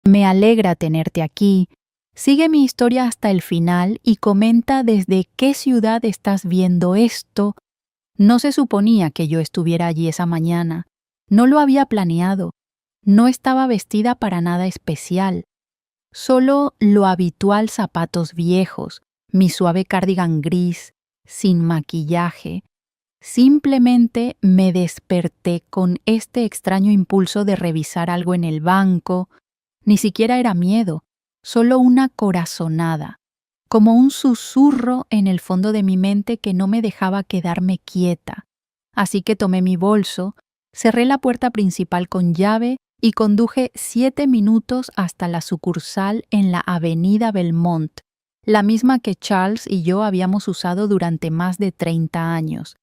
Me alegra tenerte aquí. Sigue mi historia hasta el final y comenta desde qué ciudad estás viendo esto. No se suponía que yo estuviera allí esa mañana. No lo había planeado. No estaba vestida para nada especial. Solo lo habitual: zapatos viejos, mi suave cardigan gris, sin maquillaje. Simplemente me desperté con este extraño impulso de revisar algo en el banco. Ni siquiera era miedo, solo una corazonada, como un susurro en el fondo de mi mente que no me dejaba quedarme quieta. Así que tomé mi bolso, cerré la puerta principal con llave y conduje 7 minutos hasta la sucursal en la avenida Belmont, la misma que Charles y yo habíamos usado durante más de 30 años.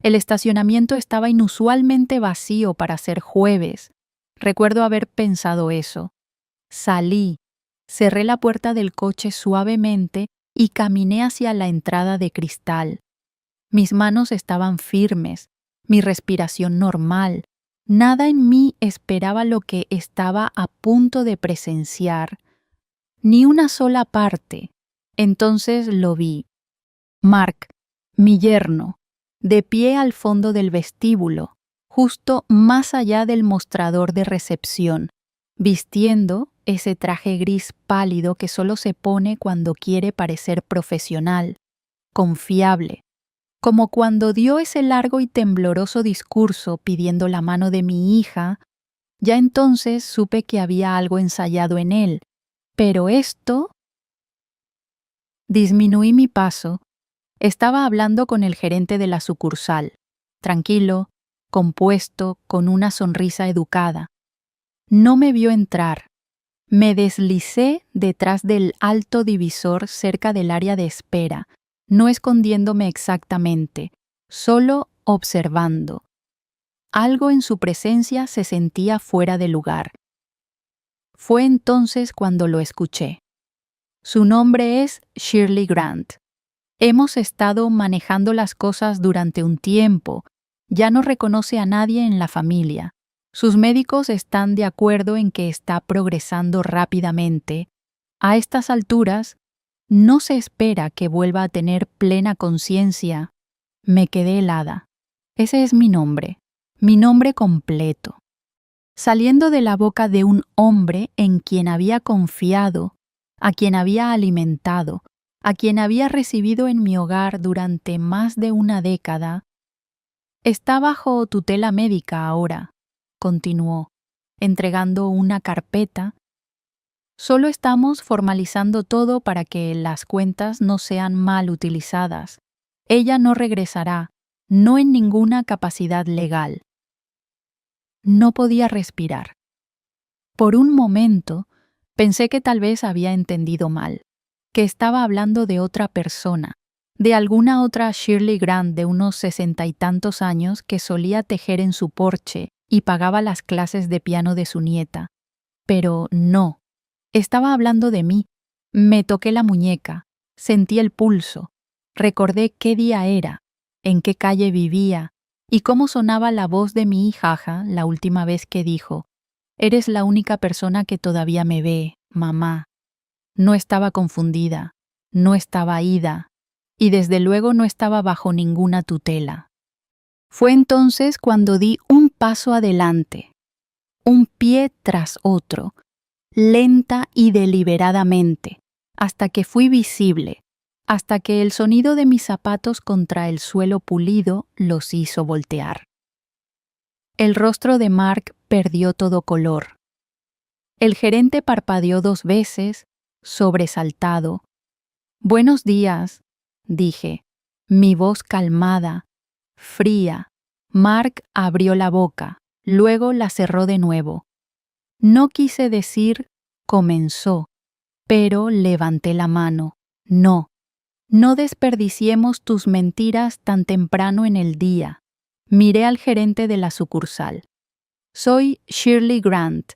El estacionamiento estaba inusualmente vacío para ser jueves. Recuerdo haber pensado eso. Salí, cerré la puerta del coche suavemente y caminé hacia la entrada de cristal. Mis manos estaban firmes, mi respiración normal. Nada en mí esperaba lo que estaba a punto de presenciar. Ni una sola parte. Entonces lo vi. Mark, mi yerno, de pie al fondo del vestíbulo, justo más allá del mostrador de recepción, vistiendo ese traje gris pálido que solo se pone cuando quiere parecer profesional, confiable, como cuando dio ese largo y tembloroso discurso pidiendo la mano de mi hija. Ya entonces supe que había algo ensayado en él, pero esto... Disminuí mi paso. Estaba hablando con el gerente de la sucursal, tranquilo, compuesto, con una sonrisa educada. No me vio entrar. Me deslicé detrás del alto divisor cerca del área de espera, no escondiéndome exactamente, solo observando. Algo en su presencia se sentía fuera de lugar. Fue entonces cuando lo escuché. Su nombre es Shirley Grant. Hemos estado manejando las cosas durante un tiempo. Ya no reconoce a nadie en la familia. Sus médicos están de acuerdo en que está progresando rápidamente. A estas alturas, no se espera que vuelva a tener plena conciencia. Me quedé helada. Ese es mi nombre completo. Saliendo de la boca de un hombre en quien había confiado, a quien había alimentado, a quien había recibido en mi hogar durante más de una década. Está bajo tutela médica ahora, continuó, entregando una carpeta. Solo estamos formalizando todo para que las cuentas no sean mal utilizadas. Ella no regresará, no en ninguna capacidad legal. No podía respirar. Por un momento, pensé que tal vez había entendido mal, que estaba hablando de otra persona, de alguna otra Shirley Grant de unos 60 y tantos años que solía tejer en su porche y pagaba las clases de piano de su nieta. Pero no, estaba hablando de mí. Me toqué la muñeca, sentí el pulso, recordé qué día era, en qué calle vivía y cómo sonaba la voz de mi hijaja la última vez que dijo: «Eres la única persona que todavía me ve, mamá». No estaba confundida, no estaba ida, y desde luego no estaba bajo ninguna tutela. Fue entonces cuando di un paso adelante, un pie tras otro, lenta y deliberadamente, hasta que fui visible, hasta que el sonido de mis zapatos contra el suelo pulido los hizo voltear. El rostro de Mark perdió todo color. El gerente parpadeó 2 veces, sobresaltado. «Buenos días», dije, mi voz calmada, fría. Mark abrió la boca, luego la cerró de nuevo. No quise decir «comenzó», pero levanté la mano. «No, no desperdiciemos tus mentiras tan temprano en el día». Miré al gerente de la sucursal. «Soy Shirley Grant.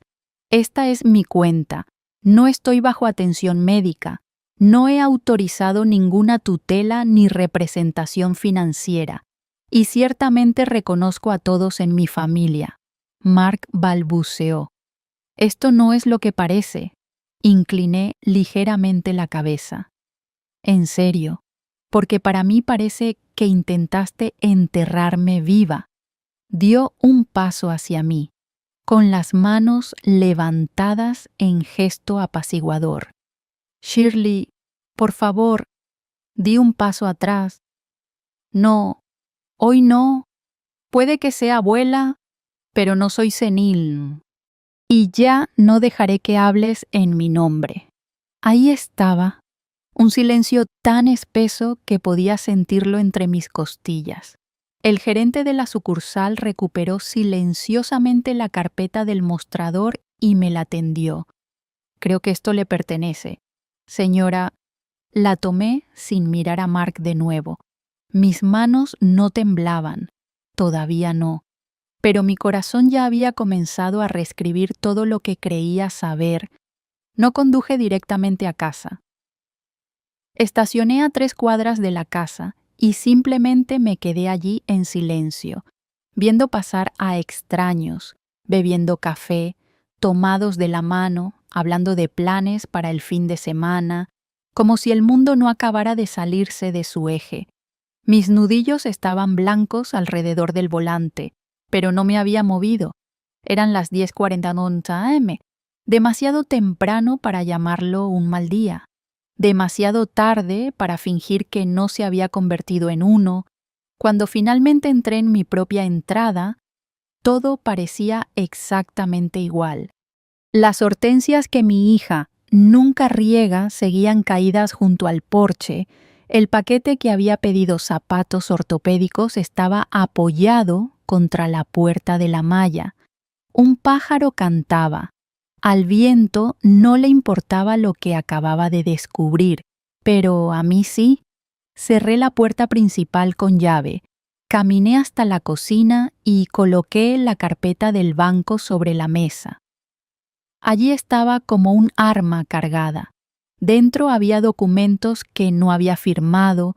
Esta es mi cuenta. No estoy bajo atención médica. No he autorizado ninguna tutela ni representación financiera. Y ciertamente reconozco a todos en mi familia». Mark balbuceó. Esto no es lo que parece. Incliné ligeramente la cabeza. En serio, porque para mí parece que intentaste enterrarme viva. Dio un paso hacia mí, con las manos levantadas en gesto apaciguador. Shirley, por favor, di un paso atrás. No, hoy no. Puede que sea abuela, pero no soy senil. Y ya no dejaré que hables en mi nombre. Ahí estaba, un silencio tan espeso que podía sentirlo entre mis costillas. El gerente de la sucursal recuperó silenciosamente la carpeta del mostrador y me la tendió. Creo que esto le pertenece. Señora, la tomé sin mirar a Mark de nuevo. Mis manos no temblaban, todavía no, pero mi corazón ya había comenzado a reescribir todo lo que creía saber. No conduje directamente a casa. Estacioné a 3 cuadras de la casa y simplemente me quedé allí en silencio, viendo pasar a extraños, bebiendo café, tomados de la mano, hablando de planes para el fin de semana, como si el mundo no acabara de salirse de su eje. Mis nudillos estaban blancos alrededor del volante, pero no me había movido. Eran las 10:40 am, demasiado temprano para llamarlo un mal día. Demasiado tarde para fingir que no se había convertido en uno. Cuando finalmente entré en mi propia entrada, todo parecía exactamente igual. Las hortensias que mi hija nunca riega seguían caídas junto al porche. El paquete que había pedido zapatos ortopédicos estaba apoyado contra la puerta de la malla. Un pájaro cantaba. Al viento no le importaba lo que acababa de descubrir, pero a mí sí. Cerré la puerta principal con llave, caminé hasta la cocina y coloqué la carpeta del banco sobre la mesa. Allí estaba como un arma cargada. Dentro había documentos que no había firmado,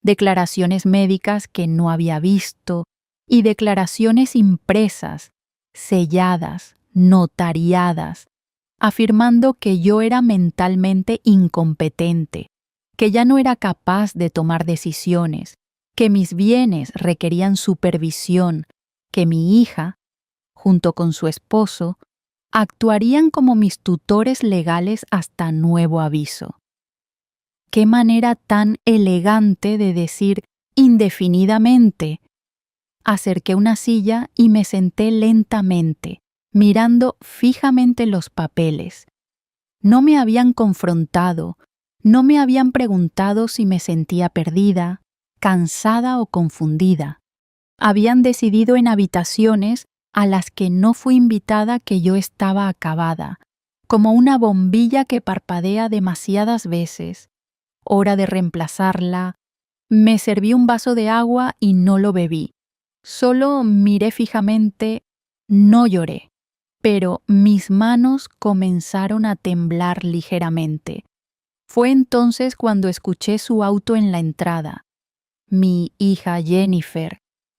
declaraciones médicas que no había visto y declaraciones impresas, selladas, notariadas, afirmando que yo era mentalmente incompetente, que ya no era capaz de tomar decisiones, que mis bienes requerían supervisión, que mi hija, junto con su esposo, actuarían como mis tutores legales hasta nuevo aviso. Qué manera tan elegante de decir indefinidamente. Acerqué una silla y me senté lentamente, mirando fijamente los papeles. No me habían confrontado, no me habían preguntado si me sentía perdida, cansada o confundida. Habían decidido en habitaciones a las que no fui invitada que yo estaba acabada, como una bombilla que parpadea demasiadas veces. Hora de reemplazarla. Me serví un vaso de agua y no lo bebí. Solo miré fijamente, no lloré, pero mis manos comenzaron a temblar ligeramente. Fue entonces cuando escuché su auto en la entrada. Mi hija Jennifer,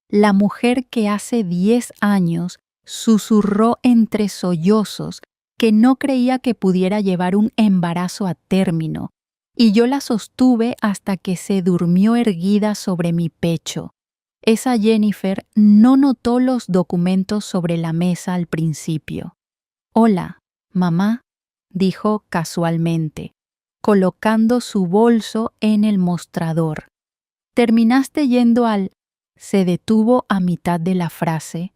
la mujer que hace 10 años susurró entre sollozos que no creía que pudiera llevar un embarazo a término, y yo la sostuve hasta que se durmió erguida sobre mi pecho. Esa Jennifer no notó los documentos sobre la mesa al principio. «Hola, mamá», dijo casualmente, colocando su bolso en el mostrador. «¿Terminaste yendo al...?» Se detuvo a mitad de la frase.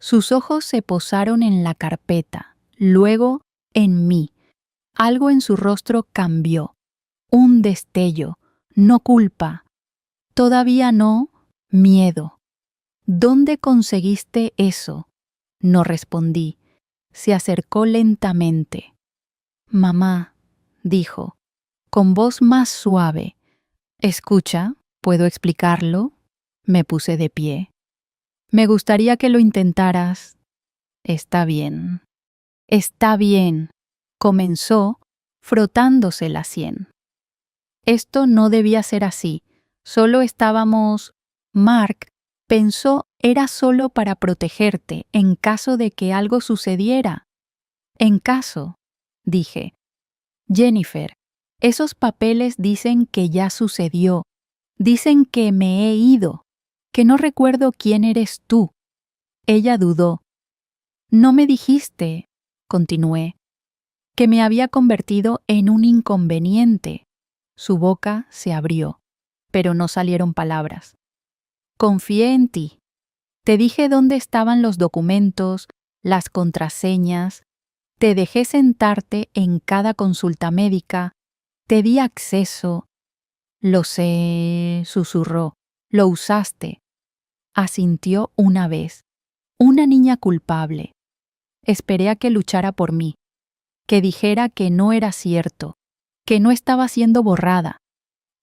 Sus ojos se posaron en la carpeta, luego en mí. Algo en su rostro cambió. Un destello, no culpa. Todavía no, miedo. «¿Dónde conseguiste eso?». No respondí. Se acercó lentamente. «Mamá», dijo, con voz más suave. «Escucha, ¿puedo explicarlo?». Me puse de pie. «Me gustaría que lo intentaras». «Está bien». «Está bien», comenzó, frotándose la sien. Esto no debía ser así. Solo estábamos... Mark pensó era solo para protegerte en caso de que algo sucediera. En caso, dije, Jennifer, esos papeles dicen que ya sucedió, dicen que me he ido, que no recuerdo quién eres tú. Ella dudó. No me dijiste, continué, que me había convertido en un inconveniente. Su boca se abrió, pero no salieron palabras. Confié en ti. Te dije dónde estaban los documentos, las contraseñas, te dejé sentarte en cada consulta médica, te di acceso. Lo sé, susurró, lo usaste. Asintió una vez. Una niña culpable. Esperé a que luchara por mí, que dijera que no era cierto, que no estaba siendo borrada.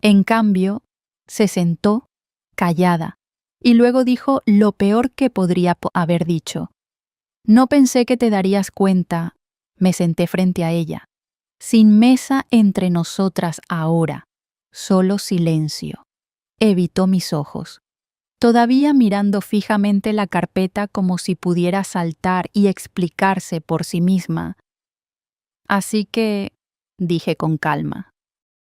En cambio, se sentó, callada, y luego dijo lo peor que podría haber dicho. No pensé que te darías cuenta. Me senté frente a ella. Sin mesa entre nosotras ahora, solo silencio. Evitó mis ojos, todavía mirando fijamente la carpeta como si pudiera saltar y explicarse por sí misma. Así que, dije con calma,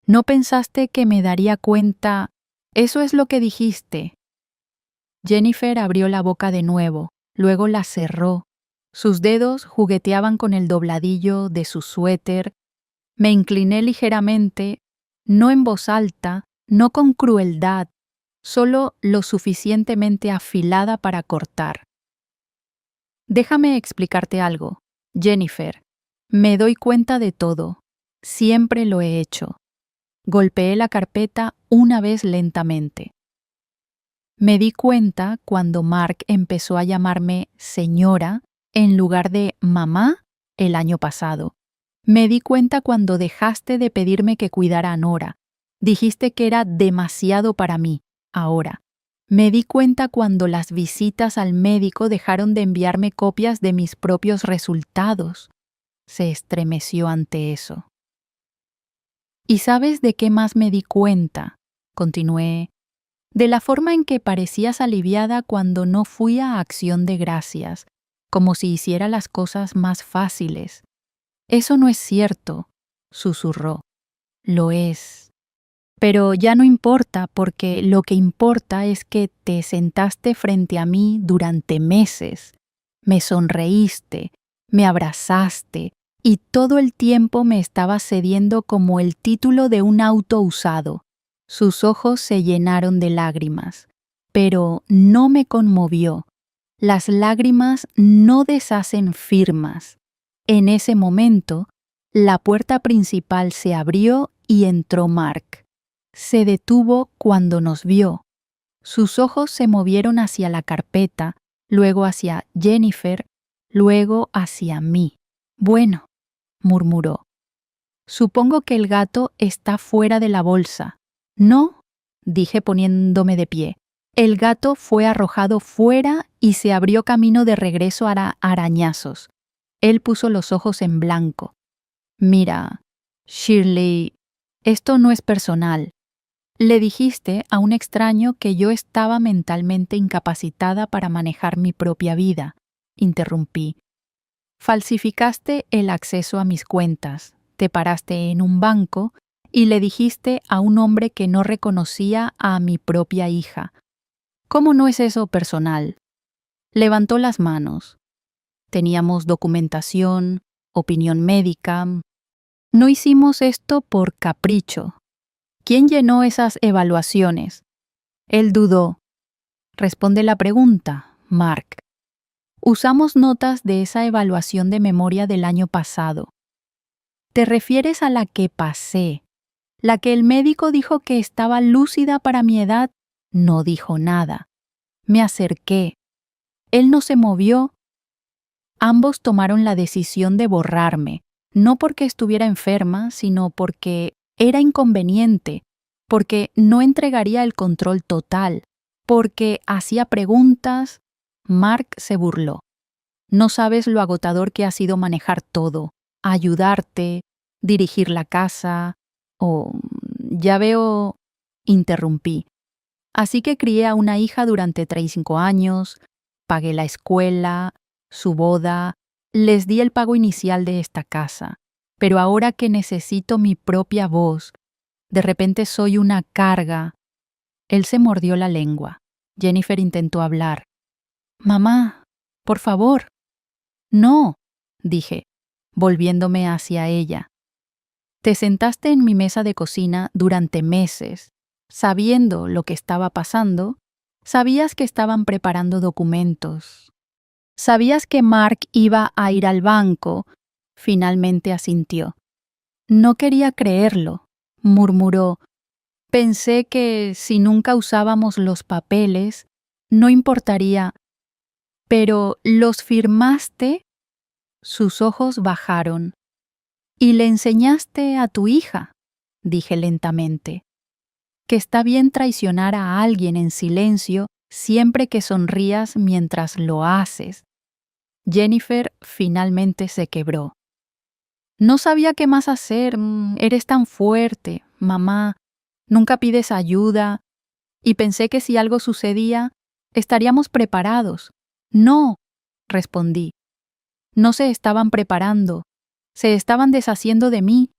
¿no pensaste que me daría cuenta? Eso es lo que dijiste. Jennifer abrió la boca de nuevo, luego la cerró. Sus dedos jugueteaban con el dobladillo de su suéter. Me incliné ligeramente, no en voz alta, no con crueldad, solo lo suficientemente afilada para cortar. Déjame explicarte algo, Jennifer. Me doy cuenta de todo. Siempre lo he hecho. Golpeé la carpeta una vez lentamente. Me di cuenta cuando Mark empezó a llamarme señora en lugar de mamá el año pasado. Me di cuenta cuando dejaste de pedirme que cuidara a Nora. Dijiste que era demasiado para mí, ahora. Me di cuenta cuando las visitas al médico dejaron de enviarme copias de mis propios resultados. Se estremeció ante eso. ¿Y sabes de qué más me di cuenta? Continué. De la forma en que parecías aliviada cuando no fui a Acción de Gracias, como si hiciera las cosas más fáciles. Eso no es cierto, susurró. Lo es. Pero ya no importa, porque lo que importa es que te sentaste frente a mí durante meses. Me sonreíste, me abrazaste, y todo el tiempo me estabas cediendo como el título de un auto usado. Sus ojos se llenaron de lágrimas, pero no me conmovió. Las lágrimas no deshacen firmas. En ese momento, la puerta principal se abrió y entró Mark. Se detuvo cuando nos vio. Sus ojos se movieron hacia la carpeta, luego hacia Jennifer, luego hacia mí. Bueno, murmuró. Supongo que el gato está fuera de la bolsa. No, dije poniéndome de pie. El gato fue arrojado fuera y se abrió camino de regreso a arañazos. Él puso los ojos en blanco. Mira, Shirley, esto no es personal. Le dijiste a un extraño que yo estaba mentalmente incapacitada para manejar mi propia vida, interrumpí. Falsificaste el acceso a mis cuentas, te paraste en un banco y le dijiste a un hombre que no reconocía a mi propia hija. ¿Cómo no es eso personal? Levantó las manos. Teníamos documentación, opinión médica. No hicimos esto por capricho. ¿Quién llenó esas evaluaciones? Él dudó. Responde la pregunta, Mark. Usamos notas de esa evaluación de memoria del año pasado. ¿Te refieres a la que pasé? ¿La que el médico dijo que estaba lúcida para mi edad? No dijo nada. Me acerqué. Él no se movió. Ambos tomaron la decisión de borrarme, no porque estuviera enferma, sino porque era inconveniente, porque no entregaría el control total, porque hacía preguntas. Mark se burló. No sabes lo agotador que ha sido manejar todo, ayudarte, dirigir la casa, ya veo, interrumpí. Así que crié a una hija durante 35 años, pagué la escuela, su boda, Les di el pago inicial de esta casa, pero ahora que necesito mi propia voz, de repente soy una carga. Él se mordió la lengua. Jennifer intentó hablar. Mamá, por favor. No, dije, volviéndome hacia ella. Te sentaste en mi mesa de cocina durante meses, sabiendo lo que estaba pasando, sabías que estaban preparando documentos. Sabías que Mark iba a ir al banco. Finalmente asintió. No quería creerlo, murmuró. Pensé que si nunca usábamos los papeles, no importaría. Pero ¿los firmaste? Sus ojos bajaron. ¿Y le enseñaste a tu hija? Dije lentamente. Que está bien traicionar a alguien en silencio siempre que sonrías mientras lo haces. Jennifer finalmente se quebró. No sabía qué más hacer. Eres tan fuerte, mamá. Nunca pides ayuda. Y pensé que si algo sucedía, estaríamos preparados. No, respondí. No se estaban preparando. Se estaban deshaciendo de mí.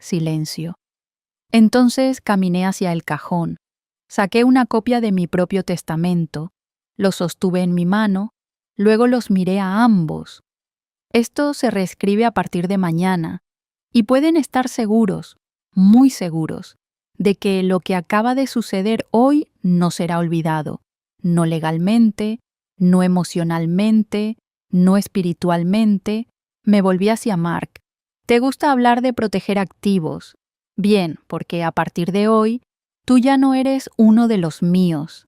Silencio. Entonces caminé hacia el cajón. Saqué una copia de mi propio testamento. Lo sostuve en mi mano. Luego los miré a ambos. Esto se reescribe a partir de mañana. Y pueden estar seguros, muy seguros, de que lo que acaba de suceder hoy no será olvidado. No legalmente, no emocionalmente, no espiritualmente. Me volví hacia Mark. ¿Te gusta hablar de proteger activos? Bien, porque a partir de hoy, tú ya no eres uno de los míos.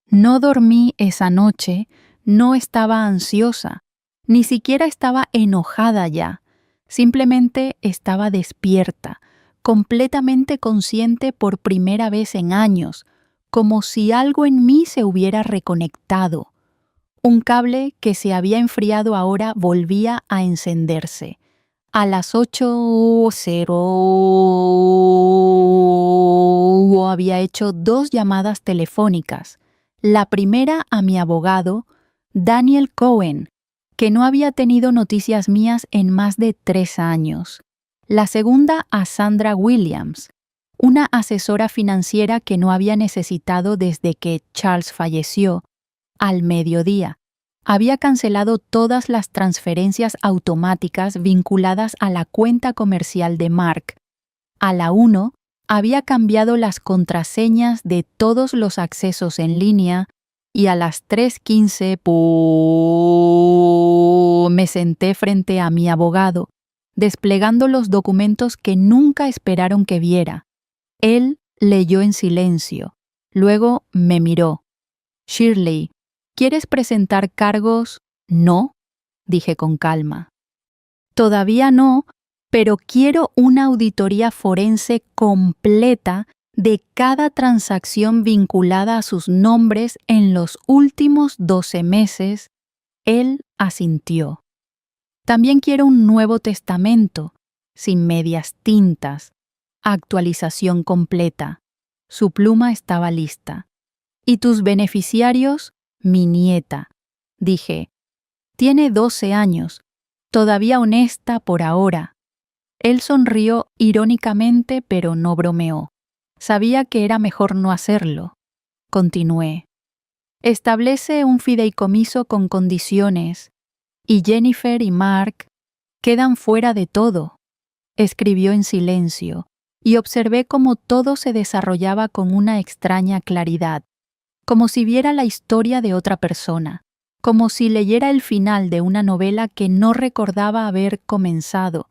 No dormí esa noche, no estaba ansiosa, ni siquiera estaba enojada ya. Simplemente estaba despierta, completamente consciente por primera vez en años, como si algo en mí se hubiera reconectado. Un cable que se había enfriado ahora volvía a encenderse. A las 8:00 había hecho 2 llamadas telefónicas. La primera a mi abogado, Daniel Cohen, que no había tenido noticias mías en más de 3 años. La segunda a Sandra Williams, una asesora financiera que no había necesitado desde que Charles falleció. Al mediodía, había cancelado todas las transferencias automáticas vinculadas a la cuenta comercial de Mark. A la 1, había cambiado las contraseñas de todos los accesos en línea y a las 3:15 me senté frente a mi abogado, desplegando los documentos que nunca esperaron que viera. Él leyó en silencio. Luego me miró. Shirley, ¿quieres presentar cargos? No, dije con calma. Todavía no, pero quiero una auditoría forense completa de cada transacción vinculada a sus nombres en los últimos 12 meses. Él asintió. También quiero un nuevo testamento, sin medias tintas, actualización completa. Su pluma estaba lista. ¿Y tus beneficiarios? Mi nieta. Dije, tiene 12 años, todavía honesta por ahora. Él sonrió irónicamente, pero no bromeó. Sabía que era mejor no hacerlo. Continué. Establece un fideicomiso con condiciones, y Jennifer y Mark quedan fuera de todo. Escribió en silencio, y observé cómo todo se desarrollaba con una extraña claridad, como si viera la historia de otra persona, como si leyera el final de una novela que no recordaba haber comenzado,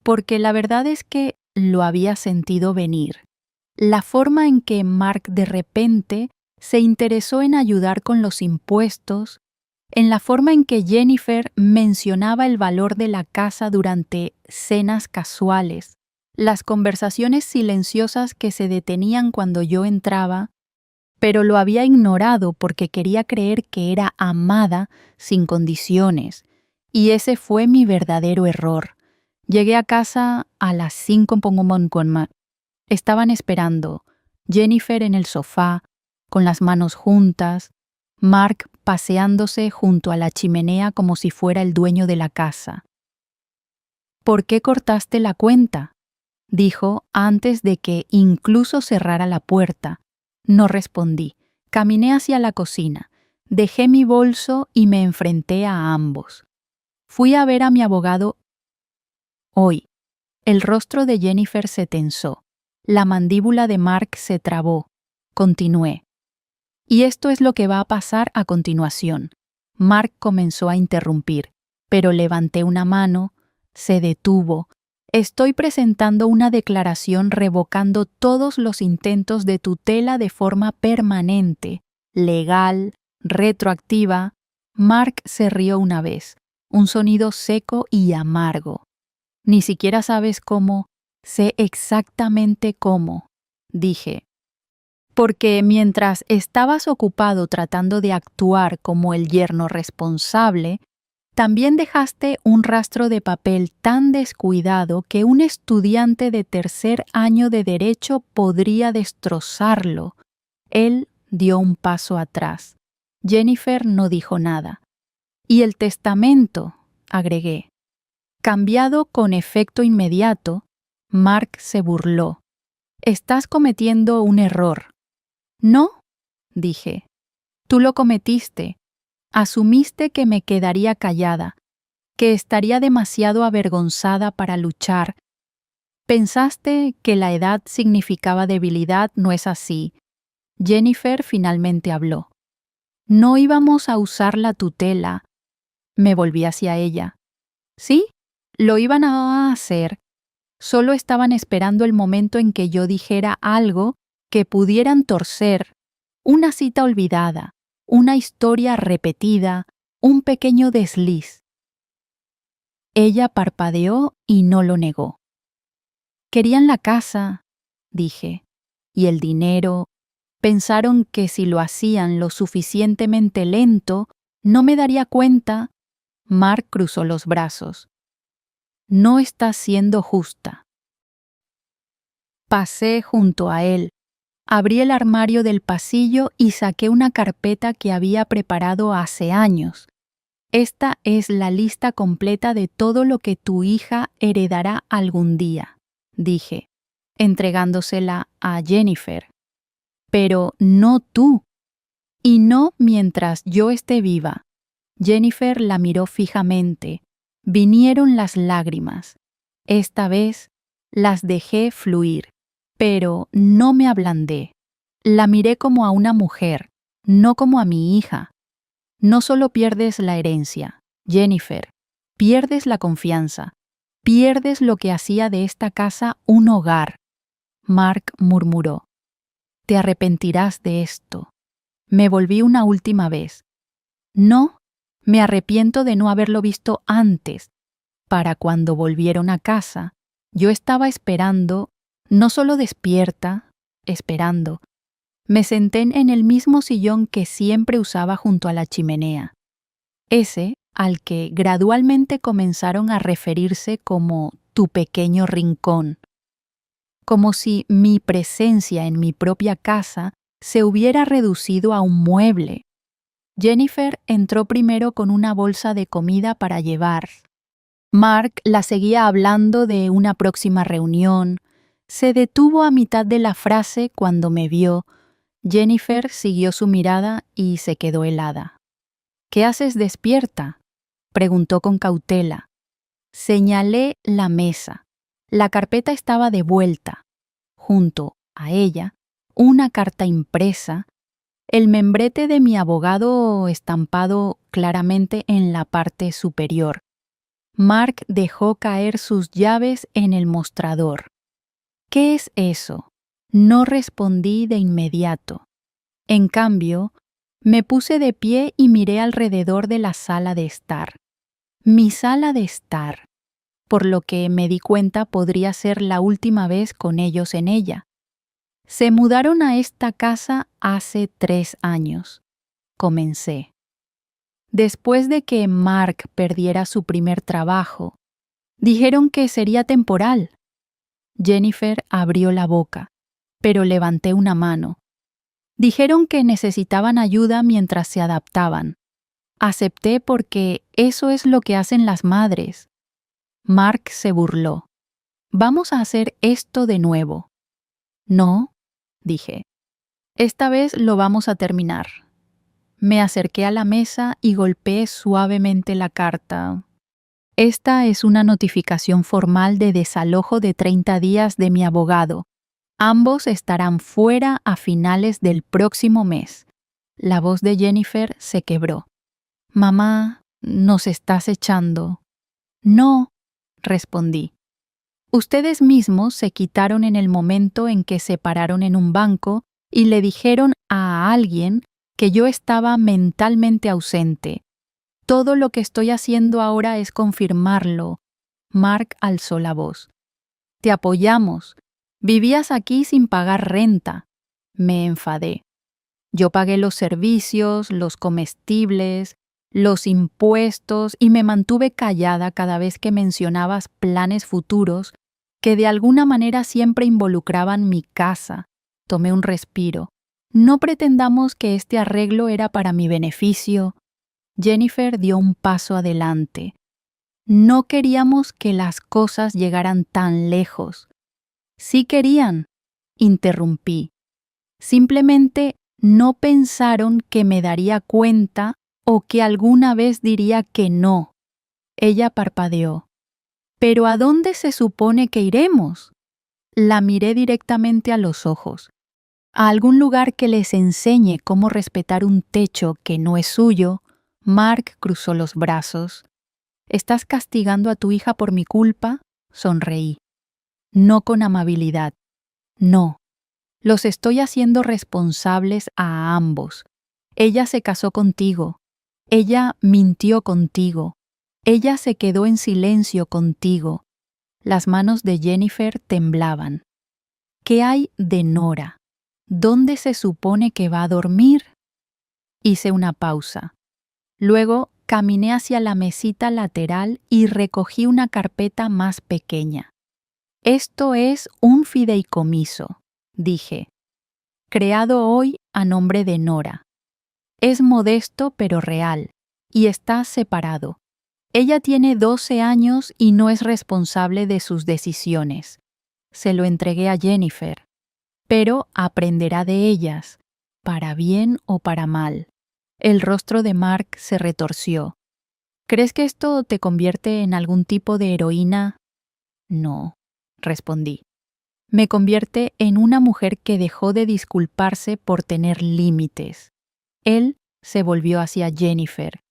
porque la verdad es que lo había sentido venir. La forma en que Mark de repente se interesó en ayudar con los impuestos, en la forma en que Jennifer mencionaba el valor de la casa durante cenas casuales, las conversaciones silenciosas que se detenían cuando yo entraba, pero lo había ignorado porque quería creer que era amada sin condiciones, y ese fue mi verdadero error. Llegué a casa a las 5. Estaban esperando, Jennifer en el sofá, con las manos juntas, Mark paseándose junto a la chimenea como si fuera el dueño de la casa. ¿Por qué cortaste la cuenta?, dijo antes de que incluso cerrara la puerta. No respondí. Caminé hacia la cocina, dejé mi bolso y me enfrenté a ambos. Fui a ver a mi abogado hoy. El rostro de Jennifer se tensó. La mandíbula de Mark se trabó. Continué. Y esto es lo que va a pasar a continuación. Mark comenzó a interrumpir, pero levanté una mano, se detuvo. Estoy presentando una declaración revocando todos los intentos de tutela de forma permanente, legal, retroactiva. Mark se rió una vez, un sonido seco y amargo. Ni siquiera sabes cómo. Sé exactamente cómo, dije. Porque mientras estabas ocupado tratando de actuar como el yerno responsable, también dejaste un rastro de papel tan descuidado que un estudiante de tercer año de derecho podría destrozarlo. Él dio un paso atrás. Jennifer no dijo nada. Y el testamento, agregué. Cambiado con efecto inmediato, Mark se burló. Estás cometiendo un error. No, dije. Tú lo cometiste. Asumiste que me quedaría callada, que estaría demasiado avergonzada para luchar. Pensaste que la edad significaba debilidad, no es así. Jennifer finalmente habló. No íbamos a usar la tutela. Me volví hacia ella. Sí, lo iban a hacer. Solo estaban esperando el momento en que yo dijera algo que pudieran torcer. Una cita olvidada, una historia repetida, un pequeño desliz. Ella parpadeó y no lo negó. Querían la casa, dije, y el dinero. Pensaron que si lo hacían lo suficientemente lento, no me daría cuenta. Mark cruzó los brazos. No estás siendo justa. Pasé junto a él. Abrí el armario del pasillo y saqué una carpeta que había preparado hace años. Esta es la lista completa de todo lo que tu hija heredará algún día, dije, entregándosela a Jennifer. Pero no tú. Y no mientras yo esté viva. Jennifer la miró fijamente. Vinieron las lágrimas. Esta vez las dejé fluir. Pero no me ablandé. La miré como a una mujer, no como a mi hija. No solo pierdes la herencia, Jennifer, pierdes la confianza, pierdes lo que hacía de esta casa un hogar. Mark murmuró. Te arrepentirás de esto. Me volví una última vez. No, me arrepiento de no haberlo visto antes. Para cuando volvieron a casa, yo estaba esperando. No solo despierta, esperando. Me senté en el mismo sillón que siempre usaba junto a la chimenea. Ese al que gradualmente comenzaron a referirse como tu pequeño rincón. Como si mi presencia en mi propia casa se hubiera reducido a un mueble. Jennifer entró primero con una bolsa de comida para llevar. Mark la seguía hablando de una próxima reunión. Se detuvo a mitad de la frase cuando me vio. Jennifer siguió su mirada y se quedó helada. ¿Qué haces despierta?, preguntó con cautela. Señalé la mesa. La carpeta estaba de vuelta. Junto a ella, una carta impresa, el membrete de mi abogado estampado claramente en la parte superior. Mark dejó caer sus llaves en el mostrador. ¿Qué es eso? No respondí de inmediato. En cambio, me puse de pie y miré alrededor de la sala de estar. Mi sala de estar, por lo que me di cuenta podría ser la última vez con ellos en ella. Se mudaron a esta casa hace 3 años. Comencé. Después de que Mark perdiera su primer trabajo, dijeron que sería temporal. Jennifer abrió la boca, pero levanté una mano. Dijeron que necesitaban ayuda mientras se adaptaban. Acepté porque eso es lo que hacen las madres. Mark se burló. Vamos a hacer esto de nuevo. No, dije. Esta vez lo vamos a terminar. Me acerqué a la mesa y golpeé suavemente la carta. Esta es una notificación formal de desalojo de 30 días de mi abogado. Ambos estarán fuera a finales del próximo mes. La voz de Jennifer se quebró. Mamá, nos estás echando. No, respondí. Ustedes mismos se quitaron en el momento en que se pararon en un banco y le dijeron a alguien que yo estaba mentalmente ausente. Todo lo que estoy haciendo ahora es confirmarlo. Mark alzó la voz. Te apoyamos. Vivías aquí sin pagar renta. Me enfadé. Yo pagué los servicios, los comestibles, los impuestos y me mantuve callada cada vez que mencionabas planes futuros que de alguna manera siempre involucraban mi casa. Tomé un respiro. No pretendamos que este arreglo era para mi beneficio. Jennifer dio un paso adelante. No queríamos que las cosas llegaran tan lejos. Sí querían, interrumpí. Simplemente no pensaron que me daría cuenta o que alguna vez diría que no. Ella parpadeó. ¿Pero a dónde se supone que iremos? La miré directamente a los ojos. A algún lugar que les enseñe cómo respetar un techo que no es suyo. Mark cruzó los brazos. ¿Estás castigando a tu hija por mi culpa? Sonreí. No con amabilidad. No. Los estoy haciendo responsables a ambos. Ella se casó contigo. Ella mintió contigo. Ella se quedó en silencio contigo. Las manos de Jennifer temblaban. ¿Qué hay de Nora? ¿Dónde se supone que va a dormir? Hice una pausa. Luego caminé hacia la mesita lateral y recogí una carpeta más pequeña. Esto es un fideicomiso, dije, creado hoy a nombre de Nora. Es modesto pero real, y está separado. Ella tiene 12 años y no es responsable de sus decisiones. Se lo entregué a Jennifer, pero aprenderá de ellas, para bien o para mal. El rostro de Mark se retorció. ¿Crees que esto te convierte en algún tipo de heroína? No, respondí. Me convierte en una mujer que dejó de disculparse por tener límites. Él se volvió hacia Jennifer.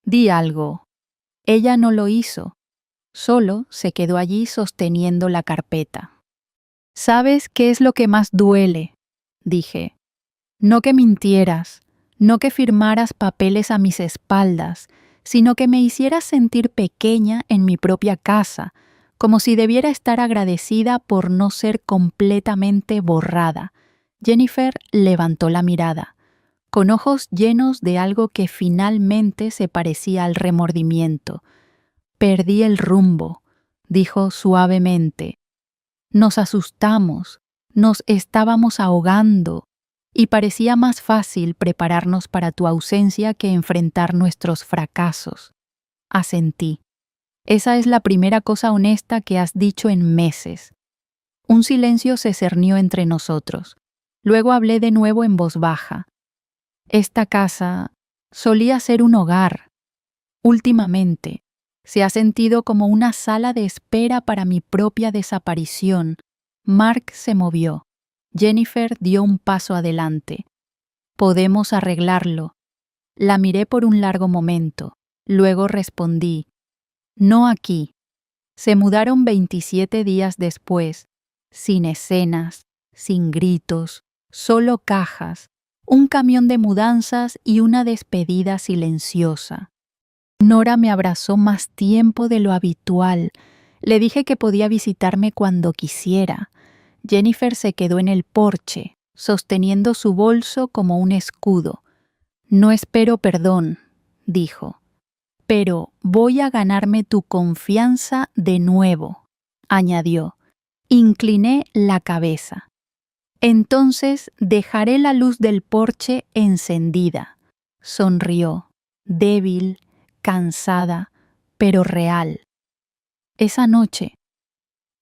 Di algo. Ella no lo hizo. Solo se quedó allí sosteniendo la carpeta. ¿Sabes qué es lo que más duele? Dije. No que mintieras. No que firmaras papeles a mis espaldas, sino que me hicieras sentir pequeña en mi propia casa, como si debiera estar agradecida por no ser completamente borrada. Jennifer levantó la mirada, con ojos llenos de algo que finalmente se parecía al remordimiento. Perdí el rumbo, dijo suavemente. Nos asustamos, nos estábamos ahogando. Y parecía más fácil prepararnos para tu ausencia que enfrentar nuestros fracasos. Asentí. Esa es la primera cosa honesta que has dicho en meses. Un silencio se cernió entre nosotros. Luego hablé de nuevo en voz baja. Esta casa solía ser un hogar. Últimamente, se ha sentido como una sala de espera para mi propia desaparición. Mark se movió. Jennifer dio un paso adelante. Podemos arreglarlo. La miré por un largo momento. Luego respondí. No aquí. Se mudaron 27 días después, sin escenas, sin gritos, solo cajas, un camión de mudanzas y una despedida silenciosa. Nora me abrazó más tiempo de lo habitual. Le dije que podía visitarme cuando quisiera. Jennifer se quedó en el porche, sosteniendo su bolso como un escudo. No espero perdón, dijo, pero voy a ganarme tu confianza de nuevo, añadió. Incliné la cabeza. Entonces dejaré la luz del porche encendida. Sonrió. débil, cansada, pero real. Esa noche,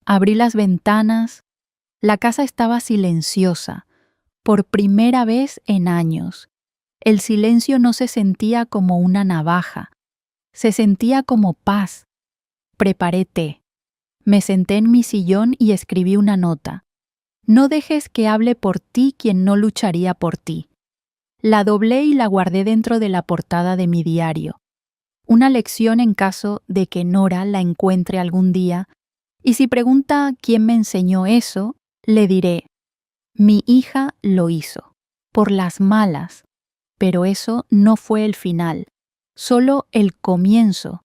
abrí las ventanas, la casa estaba silenciosa, por primera vez en años. El silencio no se sentía como una navaja, se sentía como paz. Preparé té. Me senté en mi sillón y escribí una nota. No dejes que hable por ti quien no lucharía por ti. La doblé y la guardé dentro de la portada de mi diario. Una lección en caso de que Nora la encuentre algún día, y si pregunta quién me enseñó eso, le diré, mi hija lo hizo, por las malas, pero eso no fue el final, solo el comienzo.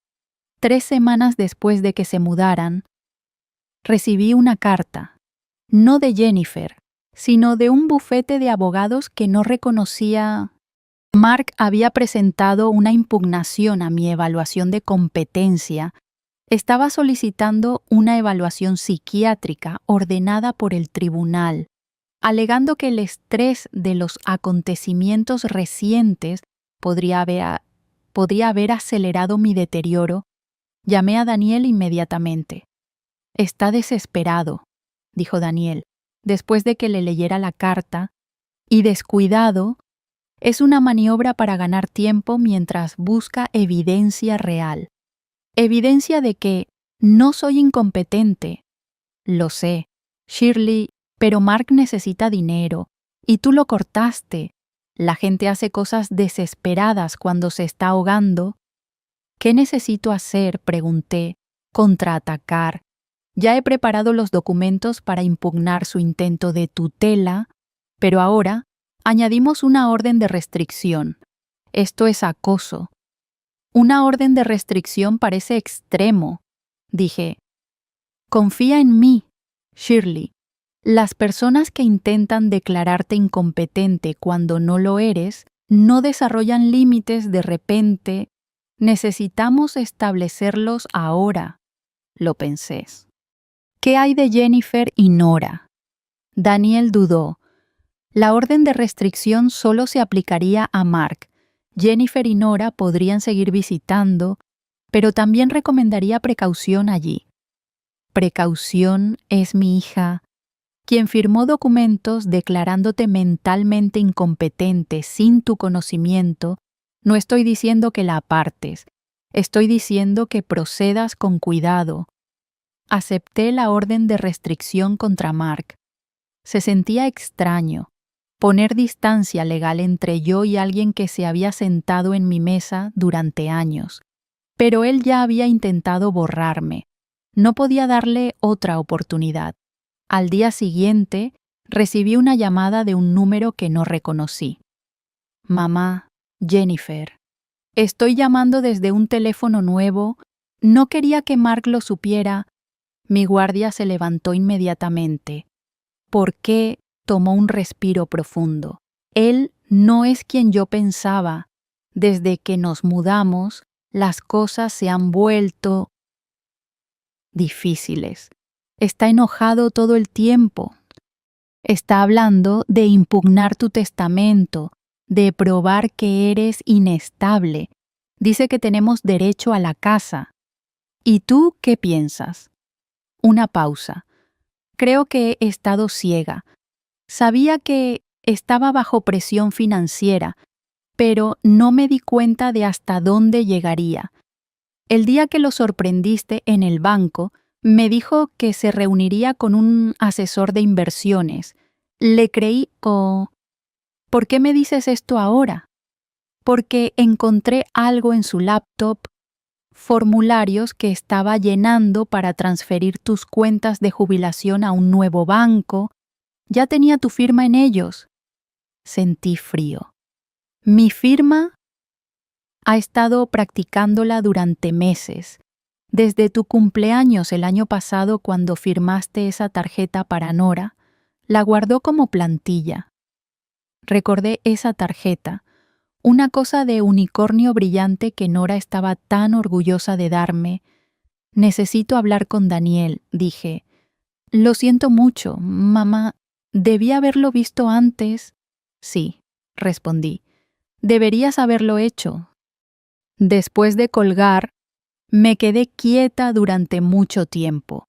3 semanas después de que se mudaran, recibí una carta, no de Jennifer, sino de un bufete de abogados que no reconocía. Mark había presentado una impugnación a mi evaluación de competencia. Estaba solicitando una evaluación psiquiátrica ordenada por el tribunal, alegando que el estrés de los acontecimientos recientes podría haber acelerado mi deterioro. Llamé a Daniel inmediatamente. Está desesperado, dijo Daniel, después de que le leyera la carta, y descuidado. Es una maniobra para ganar tiempo mientras busca evidencia real. Evidencia de que no soy incompetente. Lo sé, Shirley, pero Mark necesita dinero, y tú lo cortaste. La gente hace cosas desesperadas cuando se está ahogando. ¿Qué necesito hacer?, pregunté. Contraatacar. Ya he preparado los documentos para impugnar su intento de tutela, pero ahora añadimos una orden de restricción. Esto es acoso. Una orden de restricción parece extremo, dije. Confía en mí, Shirley. Las personas que intentan declararte incompetente cuando no lo eres, no desarrollan límites de repente. Necesitamos establecerlos ahora, lo pensé. ¿Qué hay de Jennifer y Nora? Daniel dudó. La orden de restricción solo se aplicaría a Mark. Jennifer y Nora podrían seguir visitando, pero también recomendaría precaución allí. Precaución es mi hija, quien firmó documentos declarándote mentalmente incompetente sin tu conocimiento. No estoy diciendo que la apartes, estoy diciendo que procedas con cuidado. Acepté la orden de restricción contra Mark. Se sentía extraño. Poner distancia legal entre yo y alguien que se había sentado en mi mesa durante años. Pero él ya había intentado borrarme. No podía darle otra oportunidad. Al día siguiente, recibí una llamada de un número que no reconocí. Mamá, Jennifer. Estoy llamando desde un teléfono nuevo. No quería que Mark lo supiera. Mi guardia se levantó inmediatamente. ¿Por qué? Tomó un respiro profundo. Él no es quien yo pensaba. Desde que nos mudamos, las cosas se han vuelto difíciles. Está enojado todo el tiempo. Está hablando de impugnar tu testamento, de probar que eres inestable. Dice que tenemos derecho a la casa. ¿Y tú qué piensas? Una pausa. Creo que he estado ciega. Sabía que estaba bajo presión financiera, pero no me di cuenta de hasta dónde llegaría. El día que lo sorprendiste en el banco, me dijo que se reuniría con un asesor de inversiones. Le creí ¿por qué me dices esto ahora? Porque encontré algo en su laptop, formularios que estaba llenando para transferir tus cuentas de jubilación a un nuevo banco. Ya tenía tu firma en ellos. Sentí frío. Mi firma ha estado practicándola durante meses. Desde tu cumpleaños el año pasado, cuando firmaste esa tarjeta para Nora, la guardó como plantilla. Recordé esa tarjeta, una cosa de unicornio brillante que Nora estaba tan orgullosa de darme. Necesito hablar con Daniel, dije. Lo siento mucho, mamá. ¿Debí haberlo visto antes? Sí, respondí. Deberías haberlo hecho. Después de colgar, me quedé quieta durante mucho tiempo.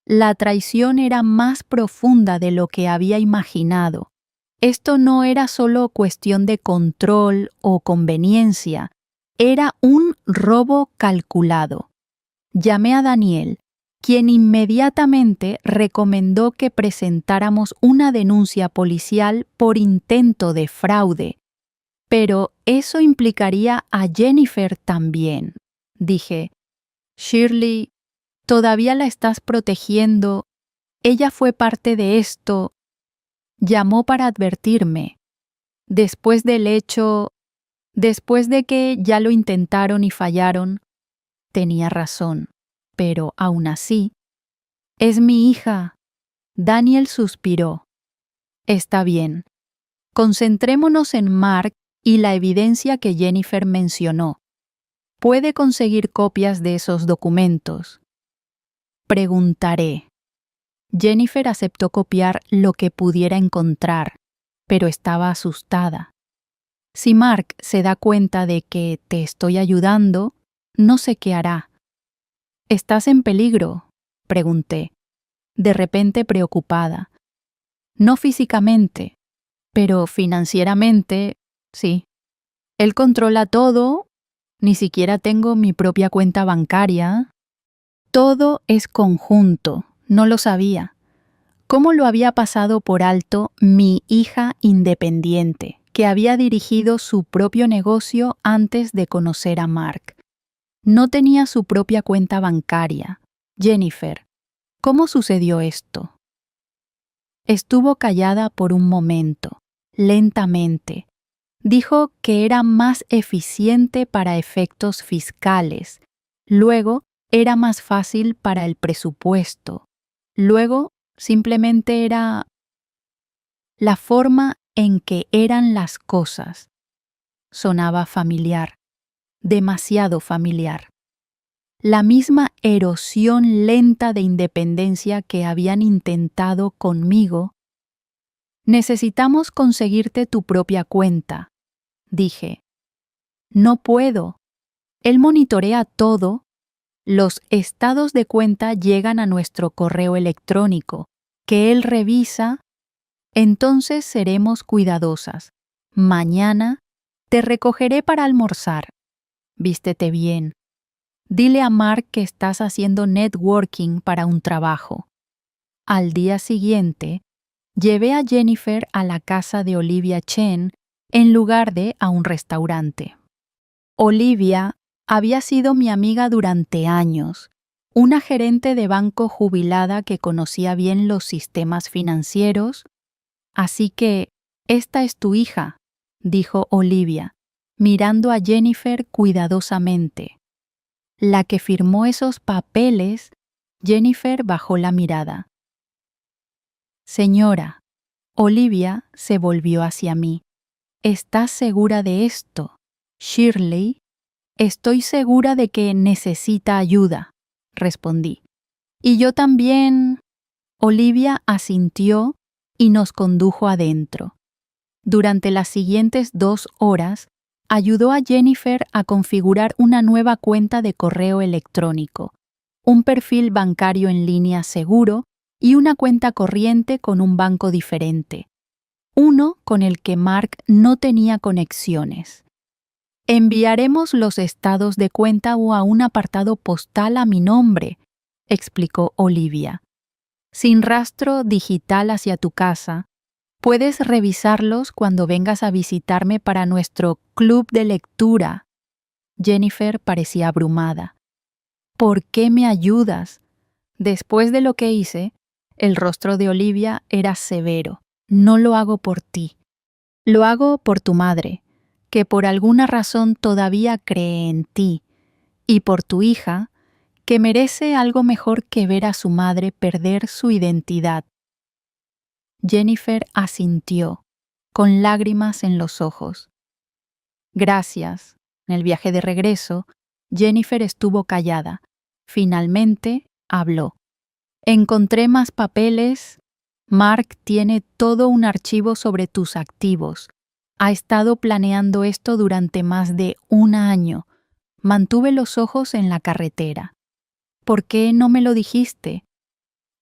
La traición era más profunda de lo que había imaginado. Esto no era solo cuestión de control o conveniencia, era un robo calculado. Llamé a Daniel, quien inmediatamente recomendó que presentáramos una denuncia policial por intento de fraude. Pero eso implicaría a Jennifer también, dije. Shirley, todavía la estás protegiendo. Ella fue parte de esto. Llamó para advertirme. Después del hecho, después de que ya lo intentaron y fallaron, tenía razón. Pero aún así, es mi hija. Daniel suspiró. Está bien. Concentrémonos en Mark y la evidencia que Jennifer mencionó. ¿Puede conseguir copias de esos documentos? Preguntaré. Jennifer aceptó copiar lo que pudiera encontrar, pero estaba asustada. Si Mark se da cuenta de que te estoy ayudando, no sé qué hará. ¿Estás en peligro?, pregunté, de repente preocupada. No físicamente, pero financieramente, sí. Él controla todo, ni siquiera tengo mi propia cuenta bancaria. Todo es conjunto, no lo sabía. ¿Cómo lo había pasado por alto mi hija independiente, que había dirigido su propio negocio antes de conocer a Mark? No tenía su propia cuenta bancaria. Jennifer, ¿cómo sucedió esto? Estuvo callada por un momento, lentamente. Dijo que era más eficiente para efectos fiscales. Luego, era más fácil para el presupuesto. Luego, simplemente era la forma en que eran las cosas. Sonaba familiar, demasiado familiar. La misma erosión lenta de independencia que habían intentado conmigo. Necesitamos conseguirte tu propia cuenta, dije. No puedo. Él monitorea todo. Los estados de cuenta llegan a nuestro correo electrónico, que él revisa. Entonces seremos cuidadosas. Mañana te recogeré para almorzar. Vístete bien. Dile a Mark que estás haciendo networking para un trabajo. Al día siguiente, llevé a Jennifer a la casa de Olivia Chen en lugar de a un restaurante. Olivia había sido mi amiga durante años, una gerente de banco jubilada que conocía bien los sistemas financieros. Así que, esta es tu hija, dijo Olivia, mirando a Jennifer cuidadosamente. La que firmó esos papeles. Jennifer bajó la mirada. Señora, Olivia se volvió hacia mí. ¿Estás segura de esto, Shirley? Estoy segura de que necesita ayuda, respondí. Y yo también. Olivia asintió y nos condujo adentro. Durante las siguientes 2 horas, ayudó a Jennifer a configurar una nueva cuenta de correo electrónico, un perfil bancario en línea seguro y una cuenta corriente con un banco diferente, uno con el que Mark no tenía conexiones. Enviaremos los estados de cuenta o a un apartado postal a mi nombre, explicó Olivia. Sin rastro digital hacia tu casa, puedes revisarlos cuando vengas a visitarme para nuestro club de lectura. Jennifer parecía abrumada. ¿Por qué me ayudas? Después de lo que hice, el rostro de Olivia era severo. No lo hago por ti. Lo hago por tu madre, que por alguna razón todavía cree en ti, y por tu hija, que merece algo mejor que ver a su madre perder su identidad. Jennifer asintió, con lágrimas en los ojos. Gracias. En el viaje de regreso, Jennifer estuvo callada. Finalmente, habló. Encontré más papeles. Mark tiene todo un archivo sobre tus activos. Ha estado planeando esto durante más de 1 año. Mantuve los ojos en la carretera. ¿Por qué no me lo dijiste?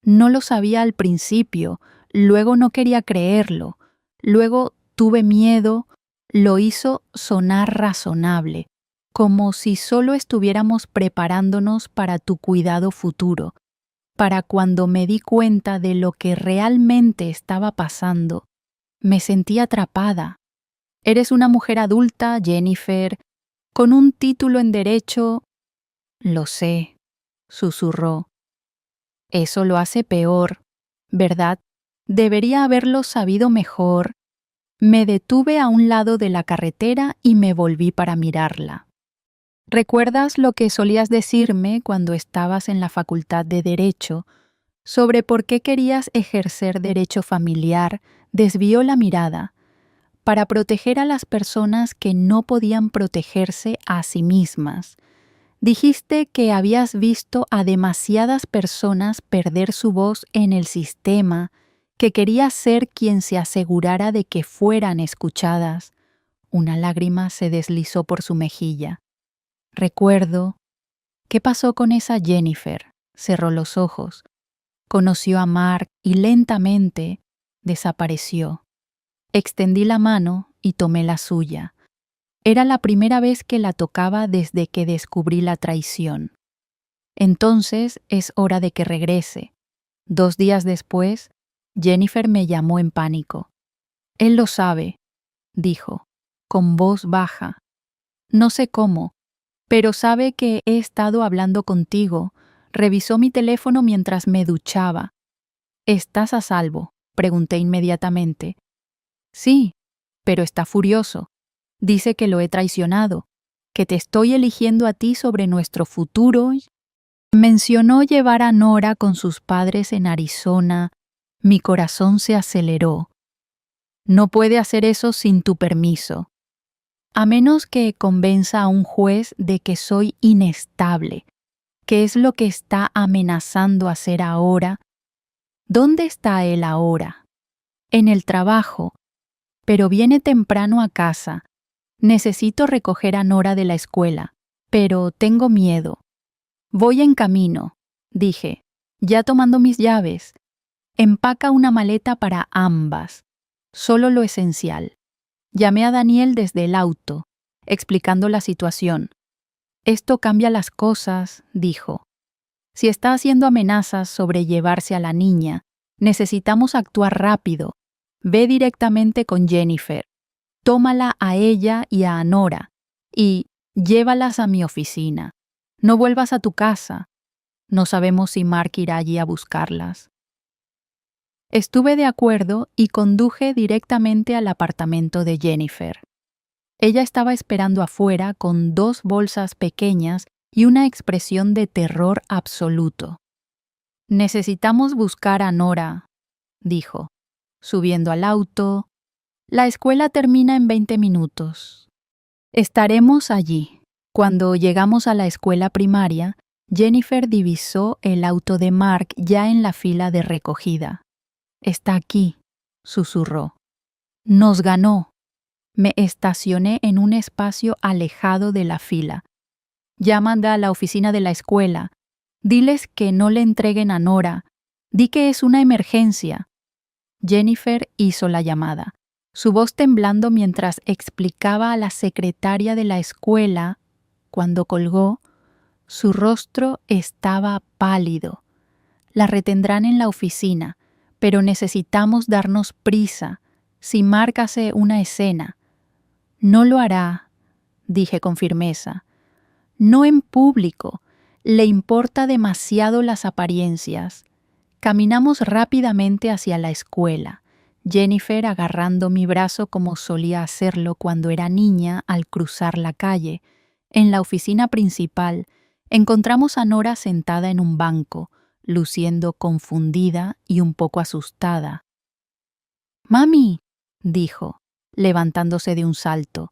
No lo sabía al principio, luego no quería creerlo, luego tuve miedo, lo hizo sonar razonable, como si solo estuviéramos preparándonos para tu cuidado futuro, para cuando me di cuenta de lo que realmente estaba pasando. Me sentí atrapada. Eres una mujer adulta, Jennifer, con un título en derecho. Lo sé, susurró. Eso lo hace peor, ¿verdad? Debería haberlo sabido mejor. Me detuve a un lado de la carretera y me volví para mirarla. ¿Recuerdas lo que solías decirme cuando estabas en la facultad de Derecho sobre por qué querías ejercer derecho familiar? Desvió la mirada. Para proteger a las personas que no podían protegerse a sí mismas. Dijiste que habías visto a demasiadas personas perder su voz en el sistema, que querías ser quien se asegurara de que fueran escuchadas. Una lágrima se deslizó por su mejilla. Recuerdo. ¿Qué pasó con esa Jennifer? Cerró los ojos. Conoció a Mark y lentamente desapareció. Extendí la mano y tomé la suya. Era la primera vez que la tocaba desde que descubrí la traición. Entonces es hora de que regrese. 2 días después, Jennifer me llamó en pánico. Él lo sabe, dijo, con voz baja. No sé cómo, pero sabe que he estado hablando contigo. Revisó mi teléfono mientras me duchaba. ¿Estás a salvo?, pregunté inmediatamente. Sí, pero está furioso. Dice que lo he traicionado, que te estoy eligiendo a ti sobre nuestro futuro. Mencionó llevar a Nora con sus padres en Arizona. Mi corazón se aceleró. No puede hacer eso sin tu permiso. A menos que convenza a un juez de que soy inestable, que es lo que está amenazando hacer ahora. ¿Dónde está él ahora? En el trabajo, pero viene temprano a casa. Necesito recoger a Nora de la escuela, pero tengo miedo. Voy en camino, dije, ya tomando mis llaves. Empaca una maleta para ambas, solo lo esencial. Llamé a Daniel desde el auto, explicando la situación. Esto cambia las cosas, dijo. Si está haciendo amenazas sobre llevarse a la niña, necesitamos actuar rápido. Ve directamente con Jennifer. Tómala a ella y a Nora y llévalas a mi oficina. No vuelvas a tu casa. No sabemos si Mark irá allí a buscarlas. Estuve de acuerdo y conduje directamente al apartamento de Jennifer. Ella estaba esperando afuera con 2 bolsas pequeñas y una expresión de terror absoluto. Necesitamos buscar a Nora, dijo, subiendo al auto. La escuela termina en 20 minutos. Estaremos allí. Cuando llegamos a la escuela primaria, Jennifer divisó el auto de Mark ya en la fila de recogida. Está aquí, susurró. Nos ganó. Me estacioné en un espacio alejado de la fila. Llaman a la oficina de la escuela. Diles que no le entreguen a Nora. Di que es una emergencia. Jennifer hizo la llamada, su voz temblando mientras explicaba a la secretaria de la escuela. Cuando colgó, su rostro estaba pálido. La retendrán en la oficina, pero necesitamos darnos prisa. Si Mark hace una escena. No lo hará, dije con firmeza. No en público. Le importa demasiado las apariencias. Caminamos rápidamente hacia la escuela, Jennifer agarrando mi brazo como solía hacerlo cuando era niña al cruzar la calle. En la oficina principal, encontramos a Nora sentada en un banco, luciendo confundida y un poco asustada. «Mami», dijo, levantándose de un salto.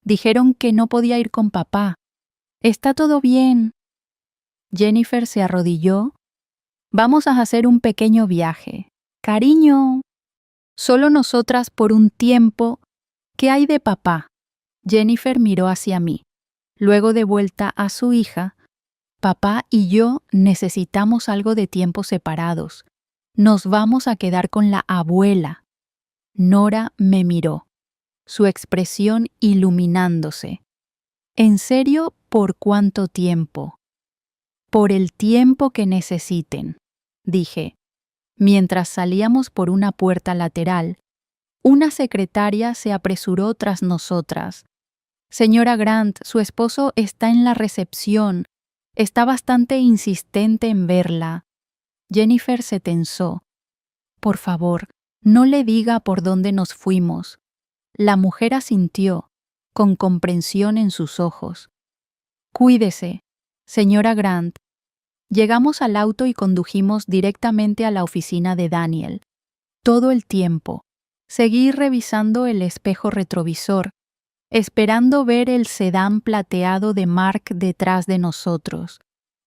«Dijeron que no podía ir con papá. ¿Está todo bien?» Jennifer se arrodilló. «Vamos a hacer un pequeño viaje. Cariño, solo nosotras por un tiempo. ¿Qué hay de papá?» Jennifer miró hacia mí. Luego de vuelta a su hija, papá y yo necesitamos algo de tiempo separados. Nos vamos a quedar con la abuela. Nora me miró, su expresión iluminándose. ¿En serio, por cuánto tiempo? Por el tiempo que necesiten, dije. Mientras salíamos por una puerta lateral, una secretaria se apresuró tras nosotras. Señora Grant, su esposo está en la recepción. Está bastante insistente en verla. Jennifer se tensó. Por favor, no le diga por dónde nos fuimos. La mujer asintió, con comprensión en sus ojos. Cuídese, señora Grant. Llegamos al auto y condujimos directamente a la oficina de Daniel. Todo el tiempo, seguí revisando el espejo retrovisor, esperando ver el sedán plateado de Mark detrás de nosotros.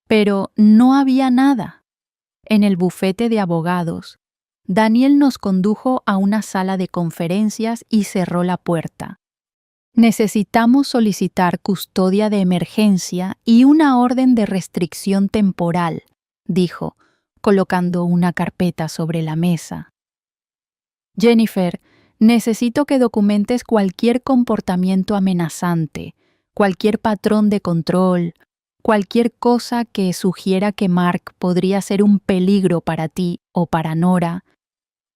Pero no había nada. En el bufete de abogados, Daniel nos condujo a una sala de conferencias y cerró la puerta. Necesitamos solicitar custodia de emergencia y una orden de restricción temporal, dijo, colocando una carpeta sobre la mesa. Jennifer, necesito que documentes cualquier comportamiento amenazante, cualquier patrón de control, cualquier cosa que sugiera que Mark podría ser un peligro para ti o para Nora.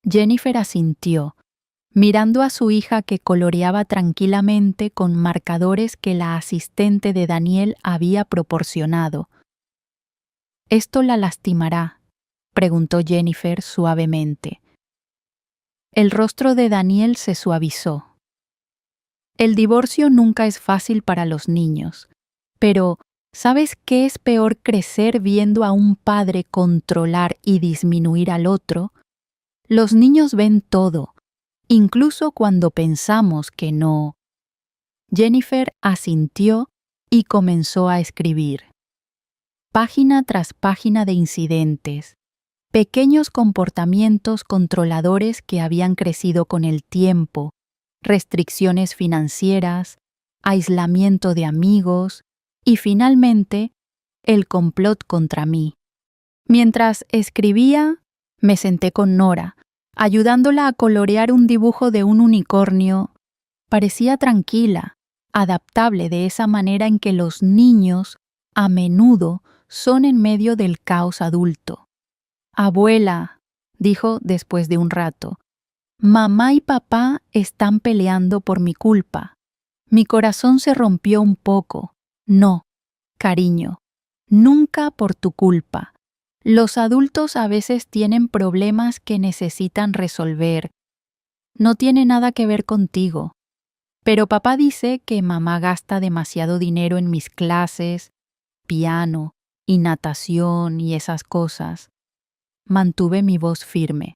Jennifer asintió, mirando a su hija que coloreaba tranquilamente con marcadores que la asistente de Daniel había proporcionado. ¿Esto la lastimará?, preguntó Jennifer suavemente. El rostro de Daniel se suavizó. El divorcio nunca es fácil para los niños, pero ¿sabes qué es peor crecer viendo a un padre controlar y disminuir al otro? Los niños ven todo, incluso cuando pensamos que no. Jennifer asintió y comenzó a escribir. Página tras página de incidentes, pequeños comportamientos controladores que habían crecido con el tiempo, restricciones financieras, aislamiento de amigos y finalmente el complot contra mí. Mientras escribía, me senté con Nora, ayudándola a colorear un dibujo de un unicornio. Parecía tranquila, adaptable de esa manera en que los niños, a menudo, son en medio del caos adulto. Abuela, dijo después de un rato, mamá y papá están peleando por mi culpa. Mi corazón se rompió un poco. No, cariño, nunca por tu culpa. Los adultos a veces tienen problemas que necesitan resolver. No tiene nada que ver contigo. Pero papá dice que mamá gasta demasiado dinero en mis clases, piano y natación y esas cosas. Mantuve mi voz firme.